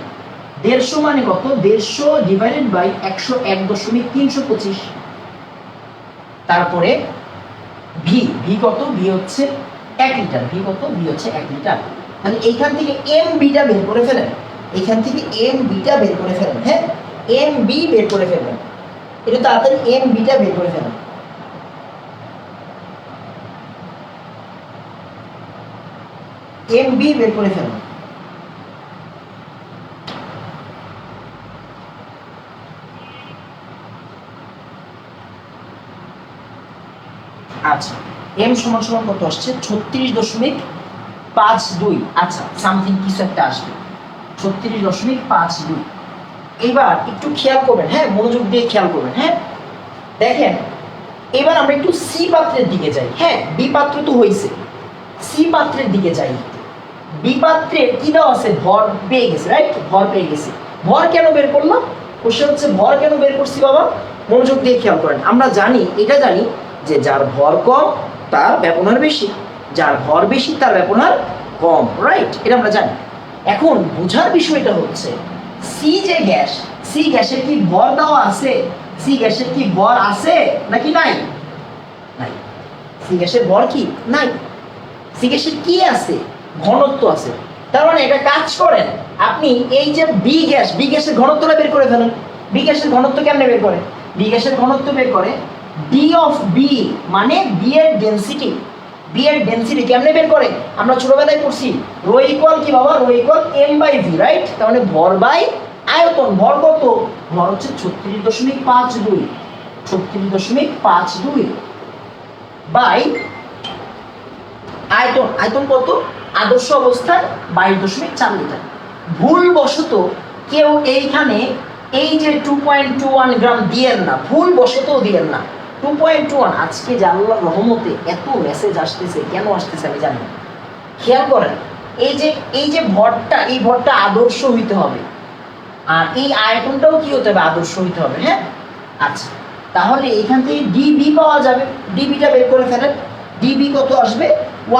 150 মানে কত? 150 ডিভাইডেড বাই 101.325। তারপরে ভি, ভি কত? ভি হচ্ছে 1 লিটার। ভি কত? ভি হচ্ছে 1 লিটার। তাহলে এইখান থেকে এম বিটা বের করে ফেলেন, এখান থেকে এম বিটা বের করে ফেলেন। হ্যাঁ, এম বি বের করে ফেলবেন, এটা তাড়াতাড়ি এম বিটা বের করে ফেলেন। এম বি বের করে ফেলেন। আচ্ছা, এম সমান সমান কত আসছে? 36.52। আচ্ছা, সামথিং কিছু একটা আসবে, 36.52। এবার একটু খেয়াল করবেন, হ্যাঁ, মনোযোগ দিয়ে খেয়াল করবেন। হ্যাঁ, দেখেন এবার আমরা একটু সি পাত্রের দিকে যাই। হ্যাঁ, বি পাত্র তো হয়েছে, সি পাত্রের দিকে যাই। বি পাত্রে কি দেওয়া আছে? ভর পেয়ে গেছে, রাইট? ভর পেয়ে গেছে। ভর কেন বের করলাম? কোশ্চেন হচ্ছে ভর কেন বের করছি বাবা? মনোযোগ দিয়ে খেয়াল করেন। আমরা জানি, এটা জানি যে যার ভর কম তার ব্যবহার বেশি, যার ভর বেশি তার ব্যবহার কম, রাইট? এটা আমরা জানি। এখন বোঝার বিষয়টা হচ্ছে সি যে গ্যাস, সি গ্যাসের কি ভর দেওয়া আছে? সি গ্যাসের কি ভর আছে নাকি নাই? নাই। সি গ্যাসের ভর কি? নাই। সি গ্যাসের কি আছে? ঘনত্ব আছে। তার মানে একটা কাজ করেন, আপনি এই যে বি গ্যাস, বি গ্যাসের ঘনত্বটা বের করে ফেলেন। বি গ্যাসের ঘনত্ব কেমনে বের করে? বি গ্যাসের ঘনত্ব বের করে ডি অফ বি, মানে বি এর ডেনসিটি। বি এর ডেনসিটি কেমনে বের করে? আমরা ছোটবেলায় পড়ছি রো ইকুয়াল কি বাবা? Rho equal M by V, right? তার মানে ভর বাই আয়তন। ভর কত? ভর হচ্ছে 36.52, 36.52 বাই আয়তন। আয়তন কত? আদর্শ অবস্থায় 22.4 লিটার। ভুলবশত কেউ এইখানে এই যে 2.21 গ্রাম দিয়েন না, ভুলবশত দিয়েন না 2.21। আজকে যে আল্লাহর রহমতে এত মেসেজ আসতেছে, কেন আসতেছে আমি জানি না। খেয়াল করেন, এই যে ভরটা, এই ভরটা আদর্শ হইতে হবে, আর এই আয়তনটাও কি হতে হবে? আদর্শ হইতে হবে। হ্যাঁ, আচ্ছা, তাহলে এখান থেকে ডিবি পাওয়া যাবে। ডিবিটা বের করে ফেলেন। ডিবি কত আসবে?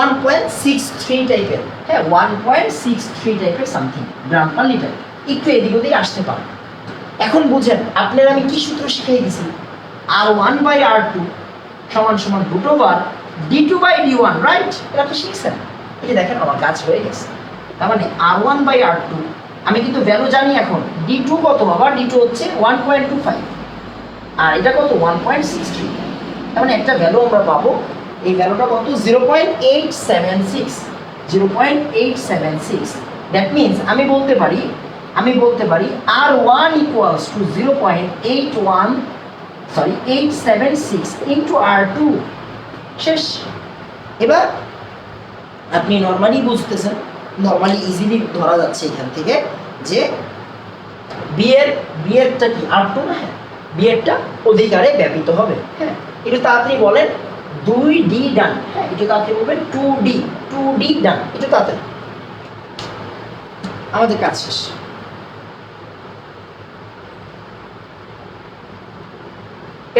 1.63 টাইপের। হ্যাঁ, 1.63 টাইপের সামথিং গ্রাম পার লিটার। একটু এদিক ওদিক আসতে পারে। এখন বুঝেন, আপনার আমি কি সূত্র শিখিয়ে দিয়েছি? R1 বাই R2 সমান সমান root over D2 by D1, right? এটা আপনি শিখছেন। এই দেখেন আমার কাজ হয়ে গেছে। তার মানে R1 বাই R2, আমি কিন্তু ভ্যালু জানি এখন। D2 কত বাবা? D2 হচ্ছে 1.25, আর এটা কত? 1.63। তার মানে একটা ভ্যালু আমরা পাবো। এই ভ্যালুটা কত? 0.876, 0.876। দ্যাট মিনস আমি বলতে পারি R1 equals to 876 into R2। শেষ। এবার আপনি নর্মালি বুঝতেছেন, নর্মালি ইজিলি ধরা যাচ্ছে এখান থেকে যে বিয়েরটা কি? R2 না? হ্যাঁ, বিয়েরটা অধিকারে ব্যাপিত হবে। হ্যাঁ, একটু তাড়াতাড়ি বলেন 2D ডান। হ্যাঁ, একটু তাড়াতাড়ি বলবেন 2D ডান। একটু তাড়াতাড়ি, আমাদের কাজ শেষ।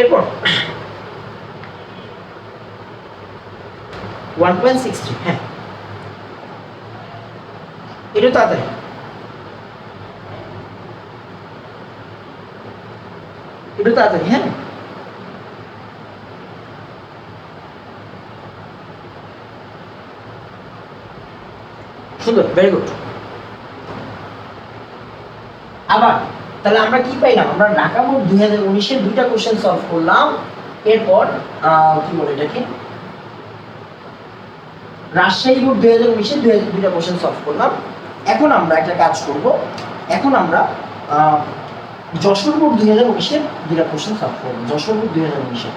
এরপর 1.63। হ্যাঁ, একটু তাড়াতাড়ি, একটু তাড়াতাড়ি। হ্যাঁ, সুন্দর, ভেরি গুড। আবার তাহলে আমরা কি পাইলাম? আমরা ঢাকা বোর্ড 2019-এর দুইটা কোশ্চেন সলভ করলাম। এরপর কি বলে এটাকে, রাজশাহী বোর্ড 2019-এর দুইটা কোশ্চেন সলভ করলাম। এখন আমরা একটা কাজ করব, এখন আমরা যশোর বোর্ড 2019-এর দুইটা কোশ্চেন সলভ করব। যশোর বোর্ড 2019-এর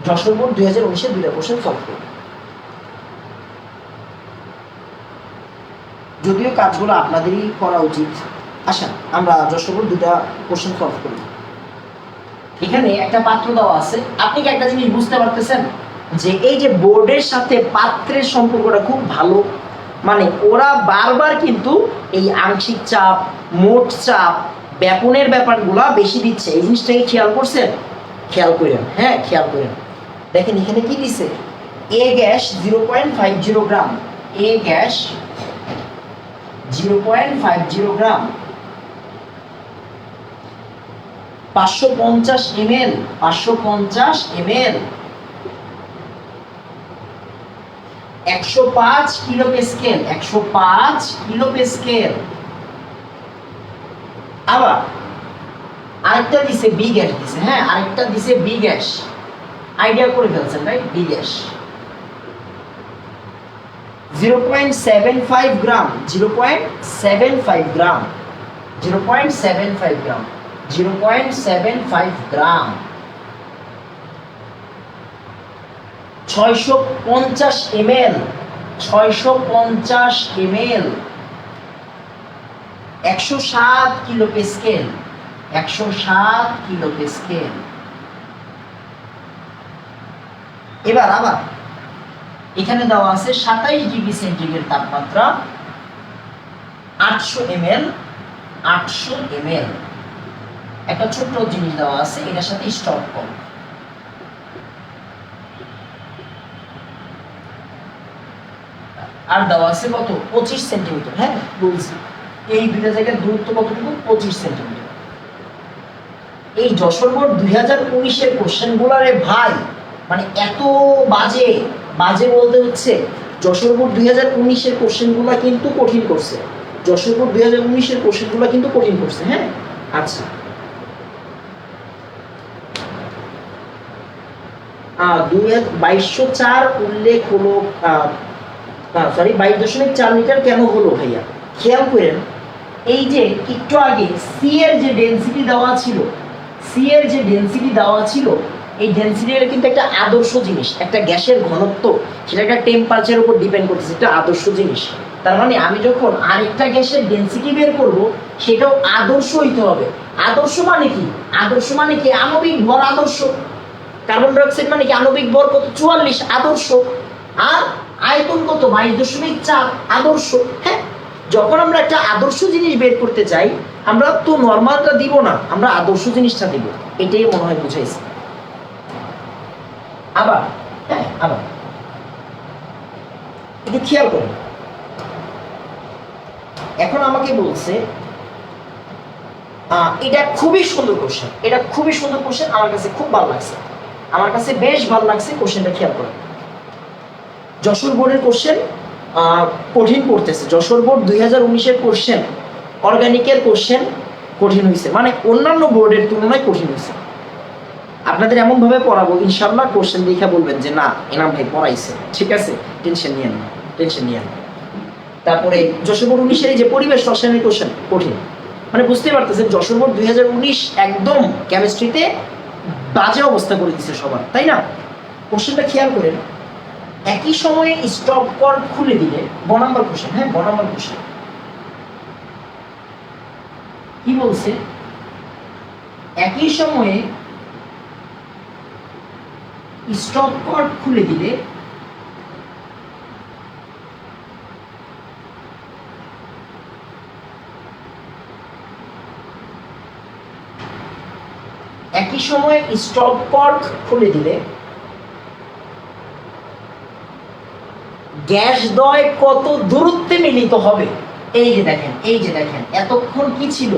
যশোর বোর্ড 2019-এর দুইটা কোশ্চেন সলভ করব। যদিও কাজগুলো আপনাদেরই করা উচিত। আচ্ছা, আমরা যশোর বোর্ড দুইটা কোশ্চেন সলভ করি। এখানে একটা পাত্র দেওয়া আছে। আপনি কি একটা জিনিস বুঝতে পারতেছেন যে এই যে বোর্ডের সাথে পাত্রের সম্পর্কটা খুব ভালো? মানে ওরা বারবার কিন্তু এই আংশিক চাপ, মোট চাপ, ব্যাপনের ব্যাপারগুলা বেশি দিচ্ছে। এই জিনিসটাকে খেয়াল করছেন? খেয়াল করেন, হ্যাঁ খেয়াল করেন। দেখেন এখানে কি দিছে, এ গ্যাস 0.50 গ্রাম, এ গ্যাস 0.50 গ্রাম, 550 ml, 550 ml, 105 kilo Pascal, 105 kilo Pascal. আবার আরেকটা দিছে বি গ্যাস দিছে, হ্যাঁ আরেকটা দিছে বি গ্যাস, আইডিয়া করে ফেলছেন রাইট, বি গ্যাস 0.75 গ্রাম, 0.75 গ্রাম, 0.75 গ্রাম, 0.75 গ্রাম, 650 ml, 650 ml, 107 kilo Pascal, 107 kilo Pascal. এবার আবার এখানে দেওয়া আছে 27 ডিগ্রি সেন্টিগ্রেড তাপমাত্রা, 800 ml, 800 ml। একটা ছোট্ট জিনিস দেওয়া আছে, এটার সাথে স্টপ কম। আর দেওয়া আছে কত, 25 সেন্টিমিটার, হ্যাঁ বলছি এই দুইটা জায়গার দূরত্ব কতটুকু, 25 সেন্টিমিটার। এই যশোর বোর্ড 2019-এর কোশ্চেন গুলারে ভাই মানে এত বাজে, বাজে বলতে হচ্ছে যশোর বোর্ড 2019-এর কোশ্চেন গুলা কিন্তু কঠিন করছে, যশোর বোর্ড 2019-এর কোশ্চেন গুলা কিন্তু কঠিন করছে, হ্যাঁ। আচ্ছা 2204 উল্লেখ হলো, সরি 22.4 লিটার কেন হলো ভাইয়া, খেয়াল করেন এই যে একটু আগে সি এর যে ডেনসিটি দেওয়া ছিল, সি এর যে ডেনসিটি দেওয়া ছিল, এই ডেনসিটিটা কিন্তু একটা আদর্শ জিনিস, একটা গ্যাসের ঘনত্ব সেটা একটা টেম্পারেচারের উপর ডিপেন্ড করতেছে, একটা আদর্শ জিনিস। তার মানে আমি যখন আরেকটা গ্যাসের ডেনসিটি বের করব সেটাও আদর্শ হইতে হবে। আদর্শ মানে কি, আদর্শ মানে কি আণবিক ভর আদর্শ, কার্বন ডাই অক্সাইড মানে কি আণবিক ভর কত 44 আদর্শ, আর আয়তন কত 22.4 আদর্শ। হ্যাঁ, যখন আমরা একটা আদর্শ জিনিস বের করতে চাই আমরা তো নরমালটা দিব না, আমরা আদর্শ জিনিসটা দিব, এটাই মনে হয় বুঝাইছে। আবার হ্যাঁ আবার একটু খেয়াল করুন, এখন আমাকে বলছে এটা খুবই সুন্দর কোশ্চেন, এটা খুবই সুন্দর কোশ্চেন, আমার কাছে খুব ভালো লাগছে, আমার কাছে বেশ ভালো লাগছে কোশ্চেনটা। খেয়াল করুন, যশোর বোর্ডের কোশ্চেন কঠিন করতেছে, যশোর বোর্ড 2019-এর কোশ্চেন, অর্গানিকের কোশ্চেন কঠিন হয়েছে, মানে অন্যান্য বোর্ডের তুলনায় কঠিন হয়েছে। আপনাদের এমনভাবে পড়াবো ইনশাল্লাহ কোশ্চেন দেখে বলবেন যে না এনাম ভাই পড়াইছে, ঠিক আছে, টেনশন নিয়েন না, টেনশন নিয়েন না। তারপরে যশোর বোর্ড 19-এর যে পরিবেশ রসায়নের কোশ্চেন কঠিন, মানে বুঝতে পারতেছেন যশোর বোর্ড 2019 একদম কেমিস্ট্রিতে বাজে অবস্থা করে দিচ্ছে সবার, তাই না। কোশ্চেনটা খেয়াল করেন, একই সময়ে স্টপ কর্ড খুলে দিলে, ব নাম্বার কোশ্চেন, হ্যাঁ ব নাম্বার কোশ্চেন কি বলছে, একই সময়ে স্টপ কর্ড খুলে দিলে একই সময়ে স্টপ কর্ড খুলে দিলে গ্যাস দ্বয় কত দূরত্বে মিলিত হবে। এই যে দেখেন, এই যে দেখেন, এতক্ষণ কি ছিল,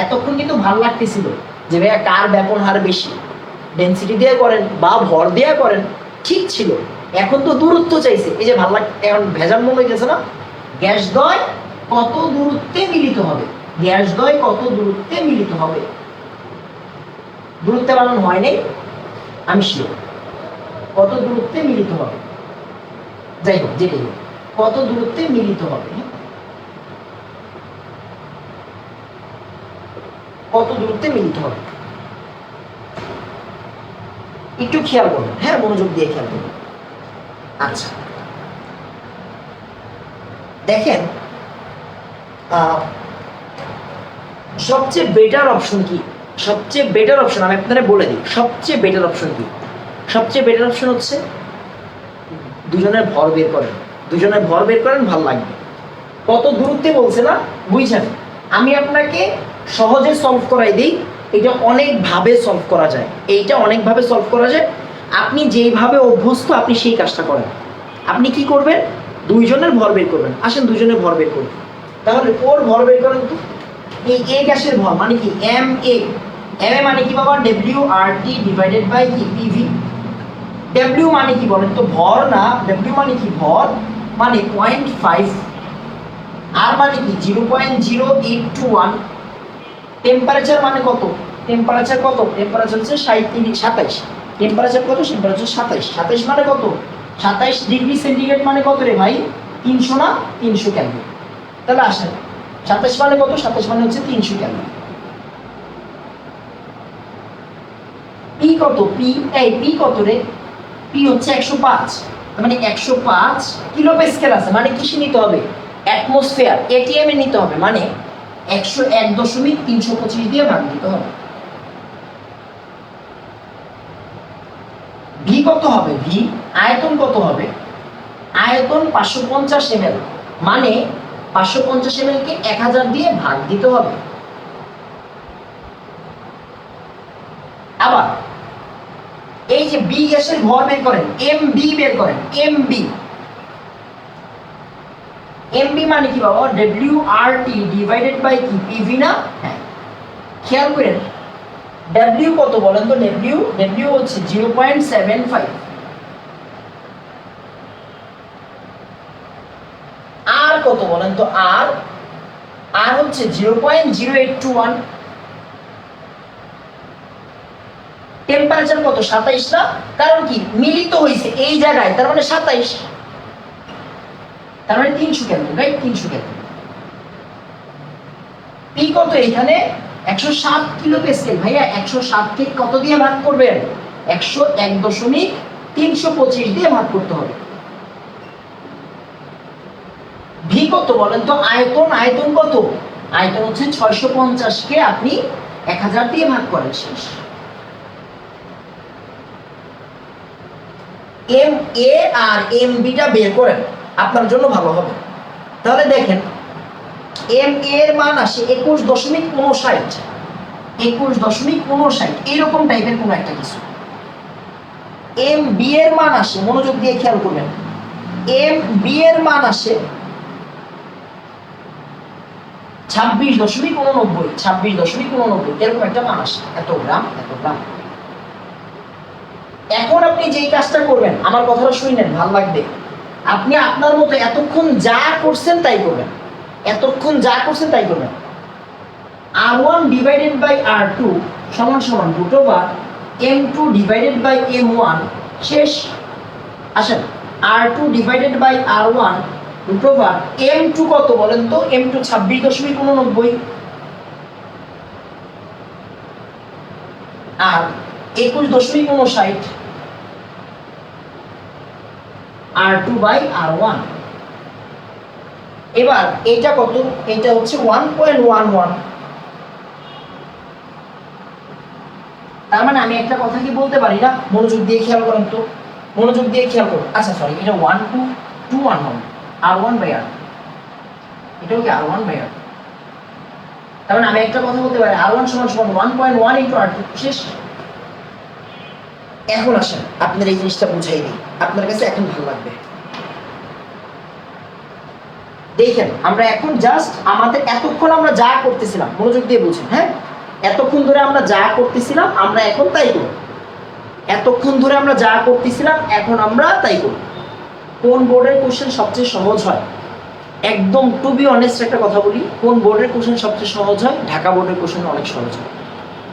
এতক্ষণ কিন্তু ভালো লাগতেছিল যে ভাইয়া কার ব্যাপন হার বেশি, ডেনসিটি দিয়ে করেন বা ভর দিয়ে করেন, ঠিক ছিল। এখন তো দূরত্ব চাইছে, এই যে ভালো লাগ, এখন ভেজাল মনে হয়ে গেছে না, গ্যাস দ্বয় কত দূরত্বে মিলিত হবে, গ্যাস দ্বয় কত দূরত্বে মিলিত হবে, দূরত্বে বানানো হয় নাই আমি শিওর, কত দূরত্বে মিলিত হবে, যাই হোক যেটাই হোক কত দূরত্বে মিলিত হবে, কত দূরত্বে মিলিত হবে, একটু খেয়াল করবেন, হ্যাঁ মনোযোগ দিয়ে খেয়াল করবেন। আচ্ছা দেখেন সবচেয়ে বেটার অপশন কি, সবচেয়ে বেটার অপশন আমি আপনাদের বলে দিই, সবচেয়ে বেটার অপশন কি, সবচেয়ে বেটার অপশন হচ্ছে দুজনের ভর বের করেন, দুজনের ভর বের করেন, ভালো লাগবে। কত দূরত্বে বলছে না, বুঝছেন, আমি আপনাকে সহজে সলভ করাই দিই, এটা অনেকভাবে সলভ করা যায়, এইটা অনেকভাবে সলভ করা যায়। আপনি যেইভাবে অভ্যস্ত আপনি সেই কাজটা করেন। আপনি কি করবেন, দুইজনের ভর বের করবেন। আসেন দুইজনের ভর বের করবেন। তাহলে ওর ভর বের করেন তো। এই এ গ্যাসের ভর মানে কি এম এ, এম এ মানে কি বাবা W R T divided by কি পিভি। ডব্লিউ মানে কি বলেন তো, ভর না, ডব্লিউ মানে কি ভর, মানে 0.5, আর মানে কি 0.0821, টেম্পারেচার মানে কত, টেম্পারেচার কত, টেম্পারেচার হচ্ছে 27, টেম্পারেচার কত, টেম্পারেচার 27 মানে কত, 27 ডিগ্রি সেন্টিগ্রেড মানে কত রে ভাই, 300 না 300 কেলভিন। তাহলে আসেন 27 মানে কত, 27 মানে হচ্ছে 300 কেলভিন। পি কত, পি এই পি কত রে, পি হচ্ছে 105, মানে 105 কিলো প্যাসকেল আছে, মানে কিসে নিতে হবে, অ্যাটমসফিয়ার, এটিএম এ নিতে হবে, মানে 101.325 দিয়ে ভাগ দিতে হবে। ভি কত হবে, ভি আয়তন কত হবে, আয়তন 550 ml, মানে 550 ml কে 1000 দিয়ে ভাগ দিতে হবে। আবার এই যে বি গ্যাসের ভর বের করেন, এম বি বের করেন, এম বি, এম বি মানে কি বাবা W R T divided by কি পিভি না। হ্যাঁ খেয়াল করেন ডব্লিউ কত বলেন তো, ডব্লিউ হচ্ছে 0.75, আর কত বলেন তো, আর হচ্ছে 0.0821, টেম্পারেচার কত 27 না, কারণ কি মিলিত হয়েছে এই জায়গায়, তার মানে 27, তার মানে 300 কেলভিন, রাইট, 300 কেলভিন। পি কত এখানে 107 কিলো প্যাসকেল, ভাইয়া 107 কে কত দিয়ে ভাগ করবেন, 101.325 দিয়ে ভাগ করতে হবে। ভি কত বলেন তো, আয়তন, আয়তন কত, আয়তন হচ্ছে 650 কে আপনি 1000 দিয়ে ভাগ করেন, শেষ। M A R M beta বের করেন, আপনার জন্য ভালো হবে। তাহলে দেখেন এম এর মান আসে 21.59, 21.59 এরকম টাইপের কোন একটা কিছু। এম বি এর মান আসে, মনোযোগ দিয়ে খেয়াল করবেন, এম বি এর মান আসে 26.89, 26.89 এরকম একটা মান আসে, এত গ্রাম, এত গ্রাম। এখন আপনি যেই কাজটা করবেন, আমার কথাটা শুনেন, ভালো লাগবে, আপনি আপনার মতো এতক্ষণ যা করছেন তাই করবেন, এতক্ষণ যা করছেন তাই করবেন। R1 ডিভাইডেড বাই R2 সমান সমান √M2 ডিভাইডেড বাই M1, শেষ। আসেন R2 divided by R1 √M2 কত বলেন তো, M2 26.89, R 21.59 R2 by R1। এবার এটা কত, এটা হচ্ছে 1.11, তার মানে আমি একটা কথা কি বলতে পারি না, মনোযোগ দিয়ে খেয়াল করেন তো, মনোযোগ দিয়ে খেয়াল করুন। আচ্ছা সরি, এটা 1.211 R1 বাই R, এটাও কি R1 বাই R, তার মানে আমি একটা কথা বলতে পারি R1 সমান সমান 1.1 ইনটু R2, শেষ। এখন আসেন আপনার এই জিনিসটা বুঝাই দিই, আপনার কাছে এখন ভালো লাগবে। দেখেন আমরা এখন জাস্ট আমাদের এতক্ষণ আমরা যা করতেছিলাম, মনোযোগ দিয়ে বুঝেন, হ্যাঁ, এতক্ষণ ধরে আমরা যা করতেছিলাম আমরা এখন তাই করব, এতক্ষণ ধরে আমরা যা করতেছিলাম এখন আমরা তাই করব। কোন বোর্ডের কোশ্চেন সবচেয়ে সহজ হয়, একদম টু বি অনেস্ট একটা কথা বলি, কোন বোর্ডের কোশ্চেন সবচেয়ে সহজ হয়, ঢাকা বোর্ডের কোশ্চেন অনেক সহজ হয়,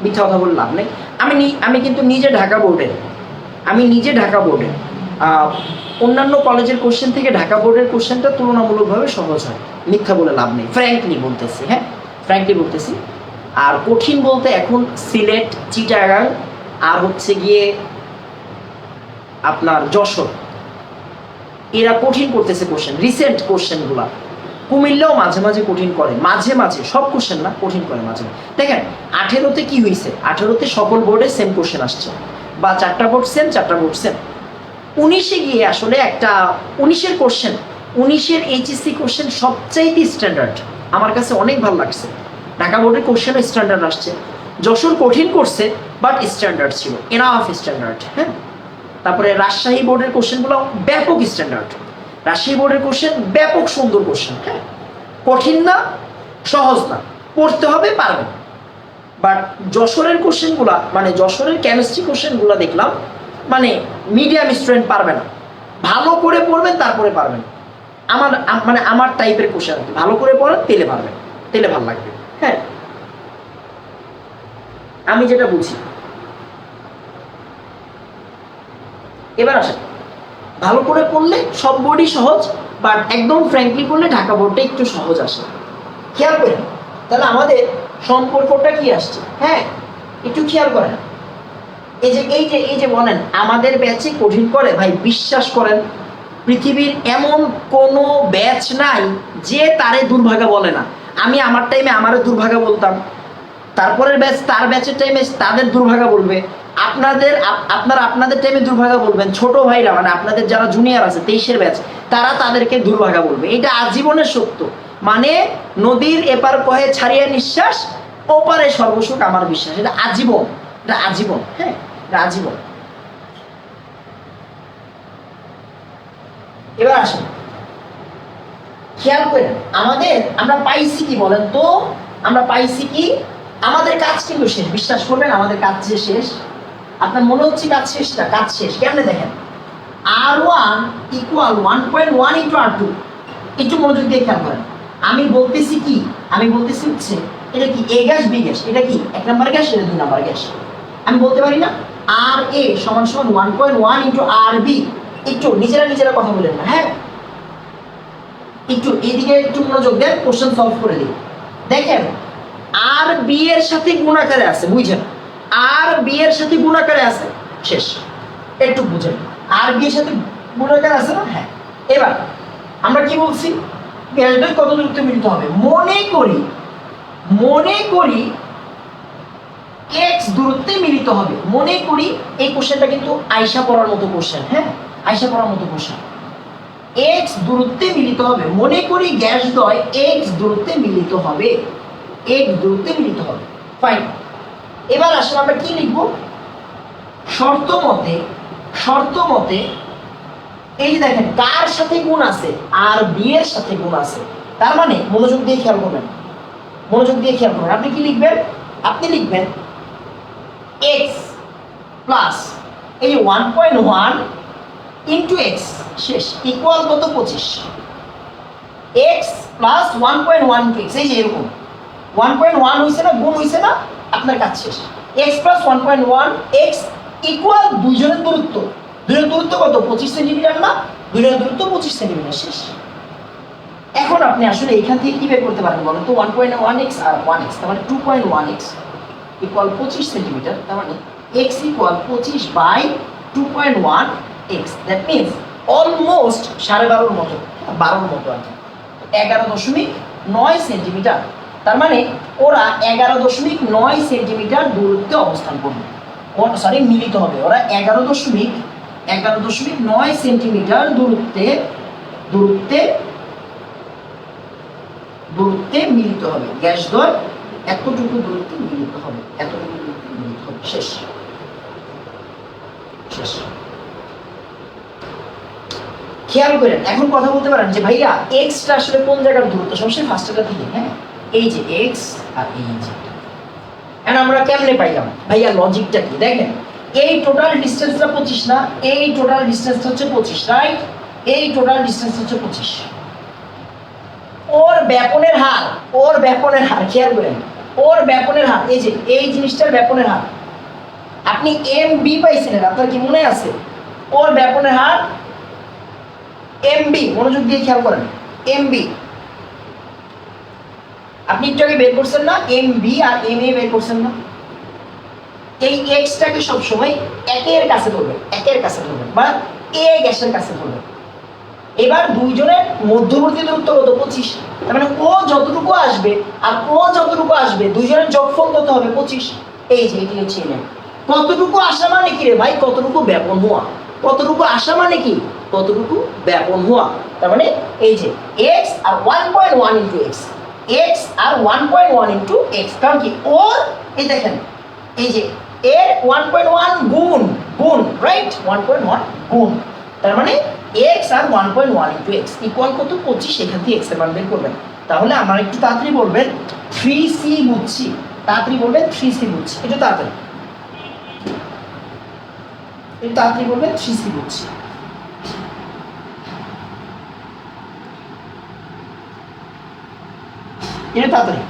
মিথ্যা কথা বলে লাভ নেই। আমি কিন্তু নিজে ঢাকা বোর্ডের, অন্যান্য কলেজের কোশ্চেন থেকে ঢাকা বোর্ডের কোশ্চেনটা তুলনামূলকভাবে সহজ হয়, মিথ্যা বলে লাভ নেই, ফ্র্যাঙ্কলি বলতেছি, হ্যাঁ ফ্র্যাঙ্কলি বলতেছি। আর কঠিন বলতে এখন সিলেট, চিটাগাং, আর হচ্ছে গিয়ে আপনার যশোর, এরা কঠিন করতেছে কোশ্চেন, রিসেন্ট কোশ্চেনগুলা। কুমিল্লাও মাঝে মাঝে কঠিন করে, মাঝে মাঝে, সব কোশ্চেন না, কঠিন করে মাঝে মাঝে। দেখেন 18তে কি হয়েছে, 18তে সকল বোর্ডে সেম কোশ্চেন আসছে, বা 4টা বোর্ড সেম, 4টা বোর্ড সেম। 19-এ গিয়ে আসলে একটা 19-এর কোশ্চেন, 19-এর এইচএসসি কোশ্চেন সবচাইতে স্ট্যান্ডার্ড, আমার কাছে অনেক ভালো লাগছে। ঢাকা বোর্ডের কোশ্চেনও স্ট্যান্ডার্ড আসছে, যশোর কঠিন করছে বাট স্ট্যান্ডার্ড ছিল, এনাফ স্ট্যান্ডার্ড। হ্যাঁ, তারপরে রাজশাহী বোর্ডের কোশ্চেনগুলো ব্যাপক স্ট্যান্ডার্ড, রাজশাহী বোর্ডের কোশ্চেন ব্যাপক সুন্দর কোশ্চেন। হ্যাঁ, কঠিন না, সহজ না, পড়তে হবে, পারবেন। বাট যশোরের কোশ্চেনগুলা মানে যশোরের কেমিস্ট্রি কোশ্চেনগুলো দেখলাম মানে মিডিয়াম স্টুডেন্ট পারবে না, ভালো করে পড়বেন তারপরে পারবেন। মানে আমার টাইপের কোশ্চেন আর কি, ভালো করে পড়েন তেলে পারবেন, তেলে ভালো লাগবে। হ্যাঁ, আমি যেটা বুঝি। এবার আসেন, ভালো করে পড়লে সব বোর্ডই সহজ, বাট একদম ফ্র্যাঙ্কলি করলে ঢাকা বোর্ডটা একটু সহজ আসে। খেয়াল করেন তাহলে আমাদের সম্পর্কটা কি আসছে। হ্যাঁ, একটু খেয়াল করেন, এই যে বলেন আমাদের ব্যাচে কঠিন করে, ভাই বিশ্বাস করেন পৃথিবীর এমন কোনো ব্যাচ নাই যে তারে দুর্ভাগা বলে না। আমি আমার টাইমে আমারে দুর্ভাগা বলতাম, তারপরের ব্যাচ তার ব্যাচের টাইমে তাদের দুর্ভাগা বলবে, আপনাদের টাইমে দুর্ভাগা বলবেন, ছোট ভাইরা মানে আপনাদের যারা জুনিয়র আছে 23-এর ব্যাচ তারা তাদেরকে দুর্ভাগা বলবে। এটা আজীবনের সত্য। মানে নদীর এপার কহে ছাড়িয়ে নিঃশ্বাস, ওপারে সর্বসুখ আমার বিশ্বাস। এটা আজীবন, এটা আজীবন। হ্যাঁ, এটা আজীবন। এবার আসেন, খেয়াল করেন আমরা পাইছি কি বলেন তো, আমরা পাইছি কি, আমাদের কাজ কিন্তু শেষ। বিশ্বাস করবেন আমাদের কাজ যে শেষ। আপনার মনে হচ্ছে কাজ শেষ না, কাজ শেষ কেমনে দেখেন, R1 = 1.1 × R2। একটু মনোযোগ দিয়ে খেয়াল করেন, আমি বলতেছি কি, আমি বলতেছি হচ্ছে এটা কি এ গ্যাস বি গ্যাস, এটা কি 1 নাম্বার গ্যাস, এটা 2 নাম্বার গ্যাস। আমি বলতে পারি না RA = 1.1 × RB। একটু নিজেরা কথা বলেন না। হ্যাঁ, একটু এদিকে একটু মনোযোগ দেন, কোশ্চেন সলভ করে দিই। দেখেন আর বি এর সাথে গুণাকারে আছে, বুঝছেন, আর বি এর সাথে গুণাকারে আছে, শেষ। একটু বুঝেন, আর বি এর সাথে গুণাকারে আছে না। হ্যাঁ, এবার আমরা কি বলছি, গ্যাস দ্বয় কত দূরত্বে মিলিত হবে। মনে করি x দূরত্বে মিলিত হবে। মনে করি এই কোশ্চেনটা কিন্তু আয়শা পড়ার মতো কোশ্চেন। হ্যাঁ, আয়শা পড়ার মতো কোশ্চেন। x দূরত্বে মিলিত হবে, মনে করি গ্যাস দ্বয় x দূরত্বে মিলিত হবে, x দূরত্বে মিলিত হবে। ফাইন। এবার আসলে আমরা কি লিখব, শর্ত মতে এই যে দেখেন কার সাথে গুণ আছে, আর বি এর সাথে গুণ আছে। তার মানে মনোযোগ দিয়ে খেয়াল করবেন, আপনি কি লিখবেন, আপনি লিখবেন x প্লাস এই 1.1 × x শেষ ইকুয়াল কত 25। x প্লাস 1.1 × x, এই যে এরকম 1.1 হইছে না, গুণ হইছে না, আপনার কাজ শেষ। x প্লাস 1.1 x ইকুয়াল দুইজনের দূরত্ব কত 25 সেন্টিমিটার না, দুইজনের দূরত্ব 25 সেন্টিমিটার, শেষ। এখন আপনি আসলে এখান থেকে কি বের করতে পারবেন বলেন তো, 1.1x আর 1x, তার মানে 2.1x ইকুয়াল 25 সেন্টিমিটার। তার মানে x equal 25/2.1x, that means almost 12.5-র মতো, 12-র মতো আর কি, 11.9 সেন্টিমিটার। তার মানে ওরা 11.9 সেন্টিমিটার দূরত্বে অবস্থান করবে, মিলিত হবে। ওরা 11.9 সেন্টিমিটার দূরত্বে মিলিত হবে। গ্যাস দ্বয় এতটুকু দূরত্বে মিলিত হবে, শেষ। খেয়াল করেন, এখন কথা বলতে পারেন যে ভাইয়া এক্সটা আসলে কোন জায়গার দূরত্ব, সবসময় ফার্স্টটা থেকে। হ্যাঁ, এই যে এক্স আর এই যে, এখন আমরা কেমনে পাইলাম ভাইয়া, লজিকটা কি দেখেন, এই টোটাল ডিসটেন্সটা 25 না, এই টোটাল ডিসটেন্সটা হচ্ছে 25, রাইট, এই টোটাল ডিসটেন্স হচ্ছে 25। ওর ব্যাপনের হার খেয়াল করেন, ওর ব্যাপনের হার, এই যে এই জিনিসটার ব্যাপনের হার আপনি mb পাইছিলেন, আপনার কি মনে আছে, ওর ব্যাপনের হার mb। মনোযোগ দিয়ে খেয়াল করেন, mb আপনি একটু আগে বের করছেন না, mb আর ma বের করছেন না। এই এক্সটাকে সবসময় একের কাছে ধরবেন, বা এ গ্যাসের কাছে ধরবেন। এবার দুইজনের মধ্যবর্তী দূরত্ব কত 25, তার মানে ও যতটুকু আসবে আর ও যতটুকু আসবে দুইজনের যোগফল কত হবে 25। এই যে এটি হচ্ছে এলএম। কতটুকু আসা মানে কি রে ভাই, কতটুকু ব্যাপন হওয়া, কতটুকু আসা মানে কি, কতটুকু ব্যাপন হওয়া। তার মানে এই যে x আর 1.1 × x, x আর 1.1 × x, কারণ কি ওর এই দেখেন এই যে এর 1.1 গুণ গুণ রাইট 1.1 গুণ, তার মানে x আর 1.1 ইন্টু x ইকুয়াল কত 25, এখান থেকে x এর মান বের করবেন। তাহলে আমার একটু তাড়াতাড়ি বলবেন 3c বুঝছি, তাড়াতাড়ি বলবেন 3c বুঝছি, একটু তাড়াতাড়ি বলবেন 3c বুঝছি। এটা তাড়াতাড়ি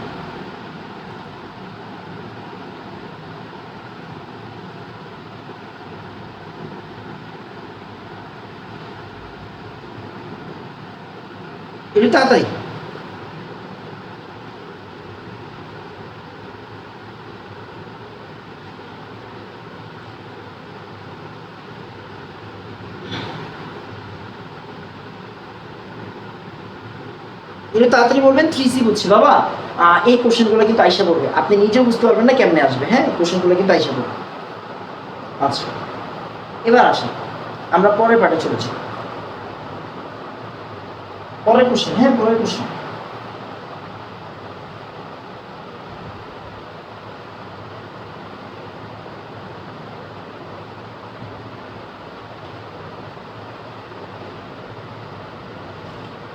এটা তাড়াতাড়ি এটা তাড়াতাড়ি বলবেন 3c বুঝছি বাবা। এই কোশ্চেনগুলো কিন্তু আইসা পড়বে, আপনি নিজেও বুঝতে পারবেন না কেমনে আসবে। হ্যাঁ, কোশ্চেনগুলো কিন্তু আইসা পড়বে। আচ্ছা, এবার আসেন আমরা পরের পার্টে চলেছি। পরের কোশ্চেন, হ্যাঁ পরের কোশ্চেন।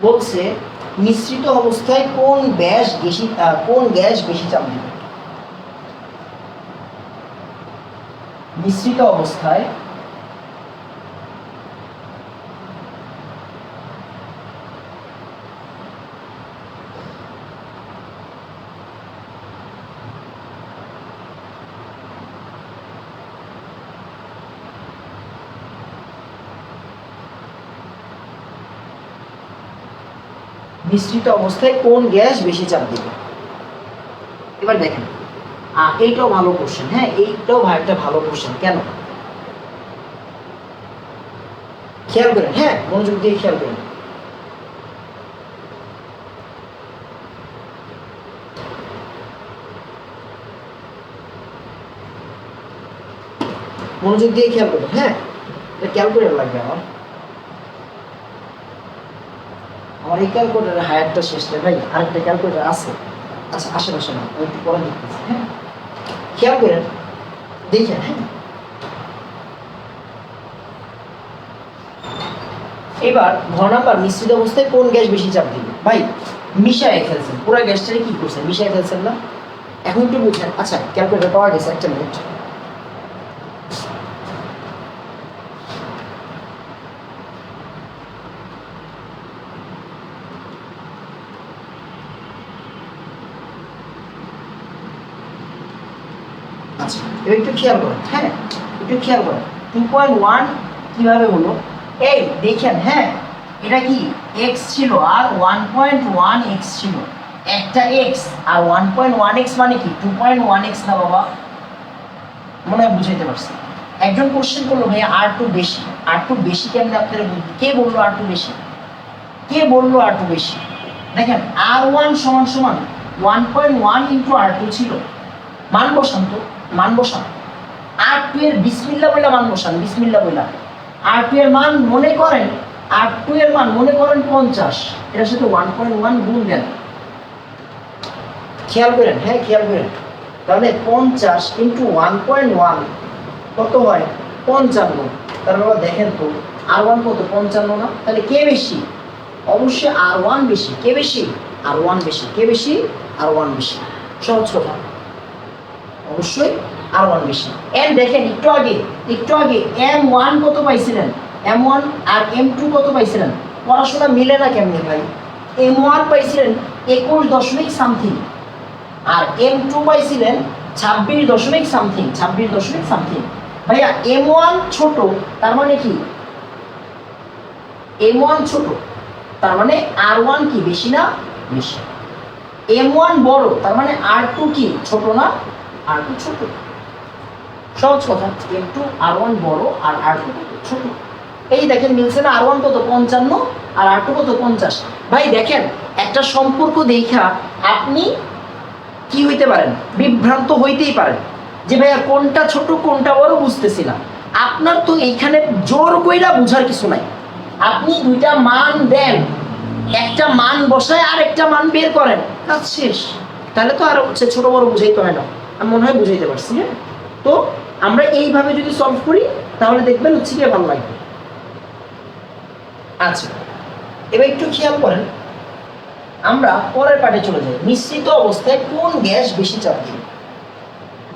বলছে মিশ্রিত অবস্থায় কোন গ্যাস বেশি চাপ দিবে? মিশ্রিত অবস্থায় কোন গ্যাস বেশি চাপ দিবে? এবার দেখেন এইটাও ভালো কোশ্চেন। হ্যাঁ, এইটাও একটা ভালো কোশ্চেন। কেন খেয়াল করেন, হ্যাঁ মনোযোগ দিয়ে খেয়াল করেন। মনোযোগ দিয়ে খেয়াল করবেন। হ্যাঁ, এটা ক্যালকুলেটর লাগবে আমার এই ক্যালকুলেটারের হায়ারটা শেষ নেই ভাই, আরেকটা ক্যালকুলেটর আছে। আচ্ছা আসেন আসেন আমি একটু পরে দেখতেছি। হ্যাঁ, খেয়াল করেন দেখেন। হ্যাঁ, এবার ঘ নাম্বার মিশ্রিত অবস্থায় কোন গ্যাস বেশি চাপ দিবে? ভাই মিশায় ফেলছেন, পুরো গ্যাসটাকে কি করছেন? মিশায় ফেলছেন না? এখন একটু বুঝেন। আচ্ছা ক্যালকুলেটর পাওয়া গেছে, একটা মিনিট। আচ্ছা এবার একটু খেয়াল করেন। হ্যাঁ একটু খেয়াল করেন 2.1 কিভাবে হলো? এই দেখেন, হ্যাঁ এটা কি x ছিল আর 1.1 x ছিল, একটা x আর 1.1 x মানে কি 2.1 x না বাবা? মনে হয় বুঝাইতে পারছি। একজন কোশ্চেন করলো ভাই R2 বেশি, R2 বেশি কেমনে আপনারা বুঝবেন? কে বললো R2 বেশি? কে বললো R2 বেশি? দেখেন R1 সমান সমান 1.1 ইন্টু R2 ছিল। মান বসান তো, মান বসান। R2 এর বিসমিল্লাহ বইলা মান বসান, বিসমিল্লাহ বইলা। R2 এর মান মনে করেন, R2 এর মান মনে করেন 50, এটার সাথে 1.1 গুণ দেন। খেয়াল করেন, হ্যাঁ খেয়াল করেন। তাহলে 50 ইন্টু 1.1 কত হয়? 55। তার মানে দেখেন তো R1 কত? 55 না? তাহলে কে বেশি? অবশ্যই R1 বেশি। কে বেশি? R1 বেশি। কে বেশি? R1 বেশি। সহজ কথা, অবশ্যই R1 বেশি। এন্ড দেখেন একটু আগে M1 কত পাইছিলেন? M1 আর M2 কত পাইছিলেন? পড়াশোনা মিলে না কেমনে ভাই? M1 পাইছিলেন 21 দশমিক সামথিং আর M2 পাইছিলেন 26 দশমিক সামথিং, 26 দশমিক সামথিং। ভাইয়া M1 ছোট, তার মানে কি M1 ছোট, তার মানে R1 কি বেশি না? বেশি। M1 বড়, তার মানে R2 কি ছোট না? R2 ছোট। সহজ কথা, M2 R1 বড় আর R2 ছোট। এই দেখেন মিলছে না? R1 কত? 55 আর R2 কত? 50। ভাই দেখেন একটা সম্পর্ক দেখা আপনি কি হইতে পারেন? বিভ্রান্ত হইতেই পারেন যে ভাইয়া কোনটা ছোট কোনটা বড় বুঝতেছি না। আপনার তো এইখানে জোর কইরা বুঝার কিছু নাই। আপনি দুইটা মান দেন, একটা মান বসায় আর একটা মান বের করেন, কাজ শেষ। তাহলে তো আর হচ্ছে ছোট বড় বুঝাইতে হয় না। আমি মনে হয় বুঝাইতে পারছি। হ্যাঁ তো আমরা এইভাবে যদি সলভ করি তাহলে দেখবেন হচ্ছে কি ভালো লাগবে। আচ্ছা, এবার একটু খেয়াল করেন, আমরা পরের পার্টে চলে যাই। মিশ্রিত অবস্থায় কোন গ্যাস বেশি চাপ দিবে?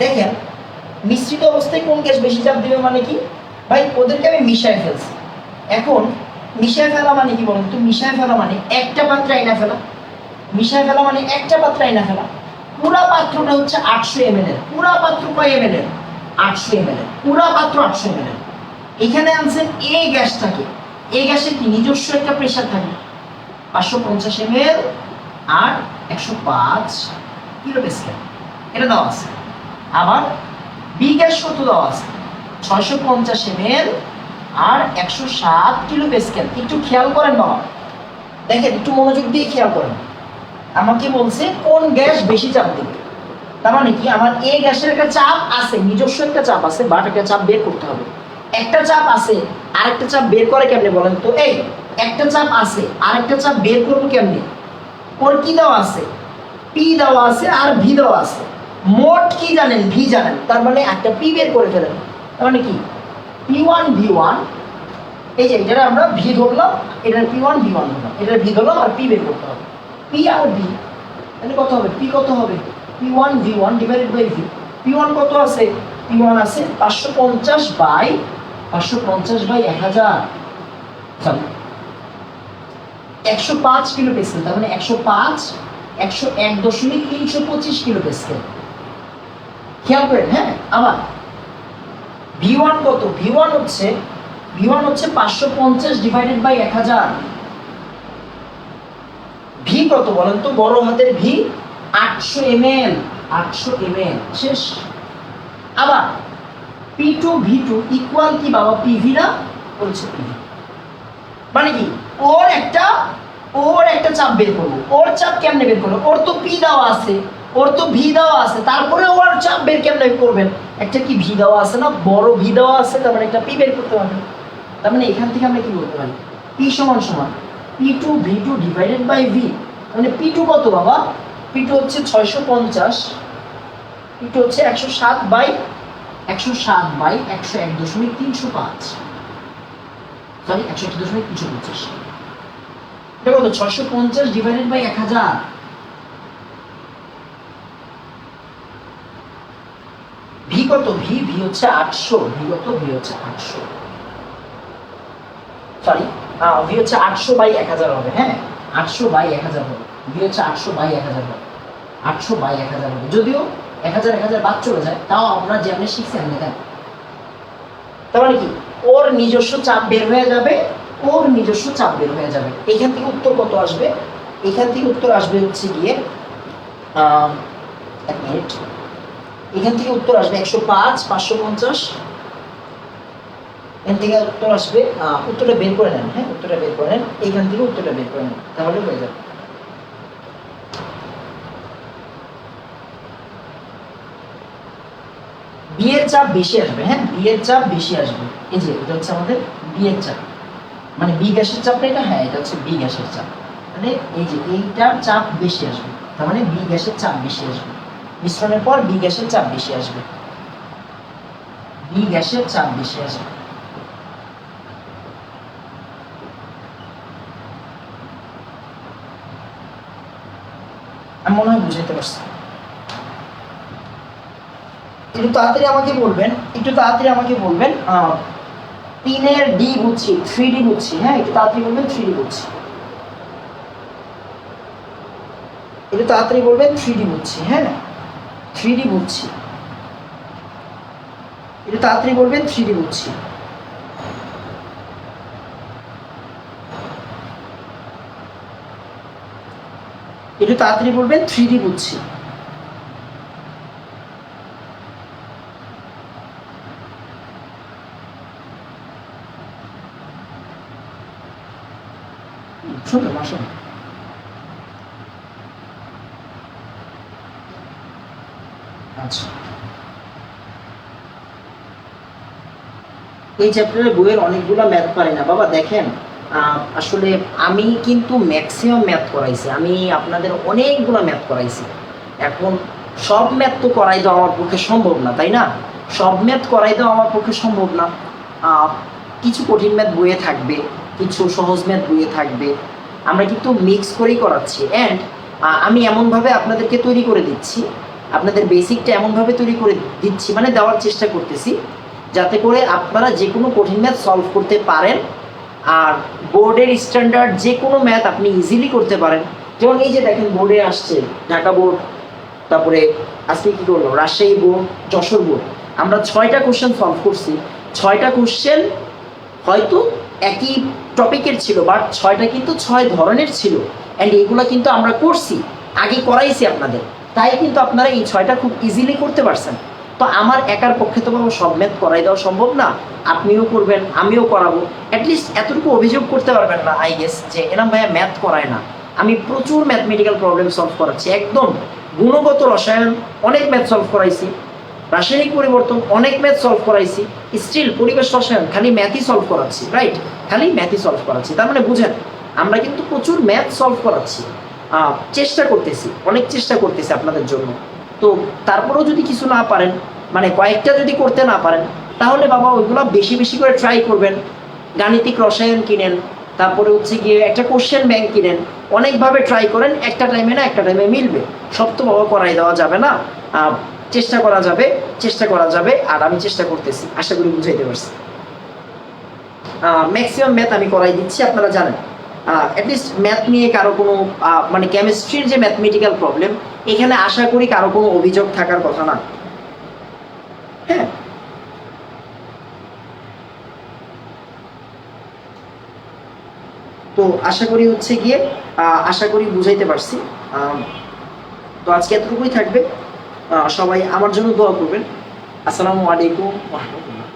দেখেন, মিশ্রিত অবস্থায় কোন গ্যাস বেশি চাপ দিবে মানে কি ভাই, ওদেরকে আমি মিশায় ফেলছি। এখন মিশায় ফেলা মানে কি বলুন তো? মিশায় ফেলা মানে একটা পাত্রে আইনা ফেলা। মিশায় ফেলা মানে একটা পাত্রে আইনা ফেলা। পুরা পাত্রটা হচ্ছে 800 ml এর। পুরা পাত্র কয় ml এর? 800 ml এর। পুরা পাত্র 800 ml এর। এখানে আনছেন এই গ্যাসটাকে, এই গ্যাসের কি নিজস্ব একটা প্রেসার থাকে 550 ml আর 105 কিলোপ্যাসকেল, এটা দেওয়া আছে। আবার বি গ্যাস কত দেওয়া আছে? 650 ml আর 107 কিলোপ্যাসকেল। একটু খেয়াল করেন বাবা, দেখেন একটু মনোযোগ দিয়ে খেয়াল করেন। আমাকে বলছে কোন গ্যাস বেশি চাপ দেবে। তার মানে কি, আমার এই গ্যাসের একটা চাপ আছে, নিজস্ব একটা চাপ আছে, বাট একটা চাপ বের করতে হবে। একটা চাপ আছে, আরেকটা চাপ বের করে কেমনে বলেন তো? এই একটা চাপ আছে, আরেকটা চাপ বের করবো কেমনে? ওর কি দেওয়া আছে? পি দেওয়া আছে আর ভি দেওয়া আছে। মোট কি জানেন? ভি জানেন। তার মানে একটা পি বের করে ফেলেন। তার মানে কি, P1 V1, এই যে এটা আমরা ভি ধরলাম, এটার P1 V1 ধরলাম, এটার ভি ধরলাম আর পি বের করতে হবে। পি আর ভি তাহলে কত হবে? পি কত হবে? P1 V1 divided by V. P1 কত আছে? P1 আছে 550 বাই 1000, সরি 105 কিলোপ্যাসকেল। তার মানে 105 101.325 কিলোপ্যাসকেল। খেয়াল করেন, হ্যাঁ। আবার V1 কত? V1 হচ্ছে 550 ডিভাইডেড বাই 1000। ভি কত বলেন তো? বড় হাতের ভি 800 ml, 800 ml শেষ। আবার P2 V2 ইকুয়াল কি বাবা? পিভি না? বলছে পিভি। মানে কি, ওর একটা চাপ বের করবো। ওর চাপ কেমনে বের করবো? ওর তো পি দেওয়া আছে, ওর তো ভি দেওয়া আছে, তারপরে ওর চাপ বের কেমনে করবেন? একটা কি ভি দেওয়া আছে না, বড় ভি দেওয়া আছে, তার মানে একটা পি বের করতে পারবেন। তার মানে এখান থেকে আমরা কি বলতে পারি? পি সমান সমান P2 V2 divided by V. মানে P2 কত বাবা? P2 হচ্ছে 650, P2 হচ্ছে 107 বাই 101.305, সরি 101.325। এটা কত? 650 ডিভাইডেড বাই 1000। ভি কত? ভি হচ্ছে 800। ভি কত? ভি হচ্ছে 800, সরি ভি হচ্ছে 800 বাই 1000 হবে। হ্যাঁ, 800 বাই 1000 হবে। ভি হচ্ছে 800 বাই 1000 হবে। 800 বাই 1000 হবে। যদিও 1000 বাদ চলে যায়, তাও আপনারা যেমনি শিখছেন দেখেন। তার মানে কি, ওর নিজস্ব চাপ বের হয়ে যাবে, ওর নিজস্ব চাপ বের হয়ে যাবে। এখান থেকে উত্তর কত আসবে? এখান থেকে উত্তর আসবে হচ্ছে গিয়ে এক মিনিট, এখান থেকে উত্তর আসবে 105 550। এখান থেকে উত্তর আসবে, উত্তরটা বের করে নেন। হ্যাঁ, উত্তরটা বের করে নেন, এইখান থেকে উত্তরটা বের করে নেন, তাহলে হয়ে যাবে। বি এর চাপ বেশি আসবে। হ্যাঁ, বি এর চাপ বেশি আসবে। এই যে এটা হচ্ছে আমাদের বি এর চাপ, মানে বি গ্যাসের চাপটা এটা। হ্যাঁ, এটা হচ্ছে বি গ্যাসের চাপ। মানে এই যে এইটার চাপ বেশি আসবে, তার মানে বি গ্যাসের চাপ বেশি আসবে। মিশ্রণের পর বি গ্যাসের চাপ বেশি আসবে, বি গ্যাসের চাপ বেশি আসবে। আমি মনে হয় বুঝাইতে পারছি। একটু তাড়াতাড়ি আমাকে বলবেন, 3 এর ডি বুঝছি, 3D বুঝছি। হ্যাঁ, একটু তাড়াতাড়ি বলবেন 3D বুঝছি। একটু তাড়াতাড়ি বলবেন 3D বুঝছি। হ্যাঁ, 3D বুঝছি। একটু তাড়াতাড়ি বলবেন 3D বুঝছি। একটু তাড়াতাড়ি বলবেন 3D বুঝছি। শুনতে আসুন। আচ্ছা, এই চ্যাপ্টারে বইয়ের অনেকগুলো ম্যাথ পারি না বাবা। দেখেন, আসলে আমি কিন্তু ম্যাক্সিমাম ম্যাথ করাইছি, আমি আপনাদের অনেকগুলো ম্যাথ করাইছি। এখন সব ম্যাথ তো করাই তো আমার পক্ষে সম্ভব না, তাই না? সব ম্যাথ করাই দেওয়া আমার পক্ষে সম্ভব না। কিছু কঠিন ম্যাথ বইয়ে থাকবে, কিছু সহজ ম্যাথ বইয়ে থাকবে, আমরা কিন্তু মিক্স করেই করাচ্ছি। অ্যান্ড আমি এমনভাবে আপনাদেরকে তৈরি করে দিচ্ছি, আপনাদের বেসিকটা এমনভাবে তৈরি করে দিচ্ছি, মানে দেওয়ার চেষ্টা করতেছি যাতে করে আপনারা যে কোনো কঠিন ম্যাথ সলভ করতে পারেন। আর বোর্ডের স্ট্যান্ডার্ড যে কোনো ম্যাথ আপনি ইজিলি করতে পারেন। যেমন এই যে দেখেন বোর্ডে আসছে ঢাকা বোর্ড, তারপরে আজকে কী করলো রাজশাহী বোর্ড, যশোর বোর্ড, আমরা 6টা কোশ্চেন সলভ করছি। 6টা কোশ্চেন হয়তো একই টপিকের ছিল, বাট 6টা কিন্তু 6 ধরনের ছিল। অ্যান্ড এইগুলো কিন্তু আমরা করছি, আগে করাইছি আপনাদের, তাই কিন্তু আপনারা এই 6টা খুব ইজিলি করতে পারছেন। তো আমার একার পক্ষে তো বাবা সব ম্যাথ করাই দেওয়া সম্ভব না, আপনিও করবেন আমিও করাবো। অ্যাটলিস্ট এতটুকু অভিযোগ করতে পারবেন না আই গেস যে এনাম ভাইয়া ম্যাথ করায় না। আমি প্রচুর ম্যাথমেটিক্যাল প্রবলেম সলভ করাচ্ছি, একদম গুণগত রসায়ন অনেক ম্যাথ সলভ করাইছি, রাসায়নিক পরিবর্তন অনেক ম্যাথ সলভ করাইছি, স্টিল পরিবেশ রসায়ন খালি ম্যাথই সলভ করাচ্ছি, রাইট? খালি ম্যাথই সলভ করাচ্ছি। তার মানে বুঝেন আমরা কিন্তু প্রচুর ম্যাথ সলভ করাচ্ছি, চেষ্টা করতেছি, অনেক চেষ্টা করতেছি আপনাদের জন্য। তো তারপরেও যদি কিছু না পারেন, মানে কয়েকটা যদি করতে না পারেন, তাহলে বাবা ওইগুলো বেশি বেশি করে ট্রাই করবেন। গাণিতিক রসায়ন কিনেন, তারপরে হচ্ছে গিয়ে একটা কোশ্চেন ব্যাংক কিনেন, অনেকভাবে ট্রাই করেন, একটা টাইমে না একটা টাইমে মিলবে। সব তো বাবা করাই দেওয়া যাবে না, চেষ্টা করা যাবে, চেষ্টা করা যাবে। আর আমি চেষ্টা করতেছি, আশা করি বুঝাইতে পারছি। ম্যাক্সিমাম ম্যাথ আমি করাই দিচ্ছি, আপনারা জানেন। অ্যাটলিস্ট ম্যাথ নিয়ে কারো কোনো মানে কেমিস্ট্রির যে ম্যাথমেটিক্যাল প্রবলেম, এখানে আশা করি কারো কোনো অভিযোগ থাকার কথা না। হ্যাঁ, তো আশা করি হচ্ছে গিয়ে আশা করি বুঝাইতে পারছি। তো আজকে এতটুকুই থাকবে। সবাই আমার জন্য দোয়া করবেন। আসসালামু আলাইকুম ওয়া রাহমাতুল্লাহ।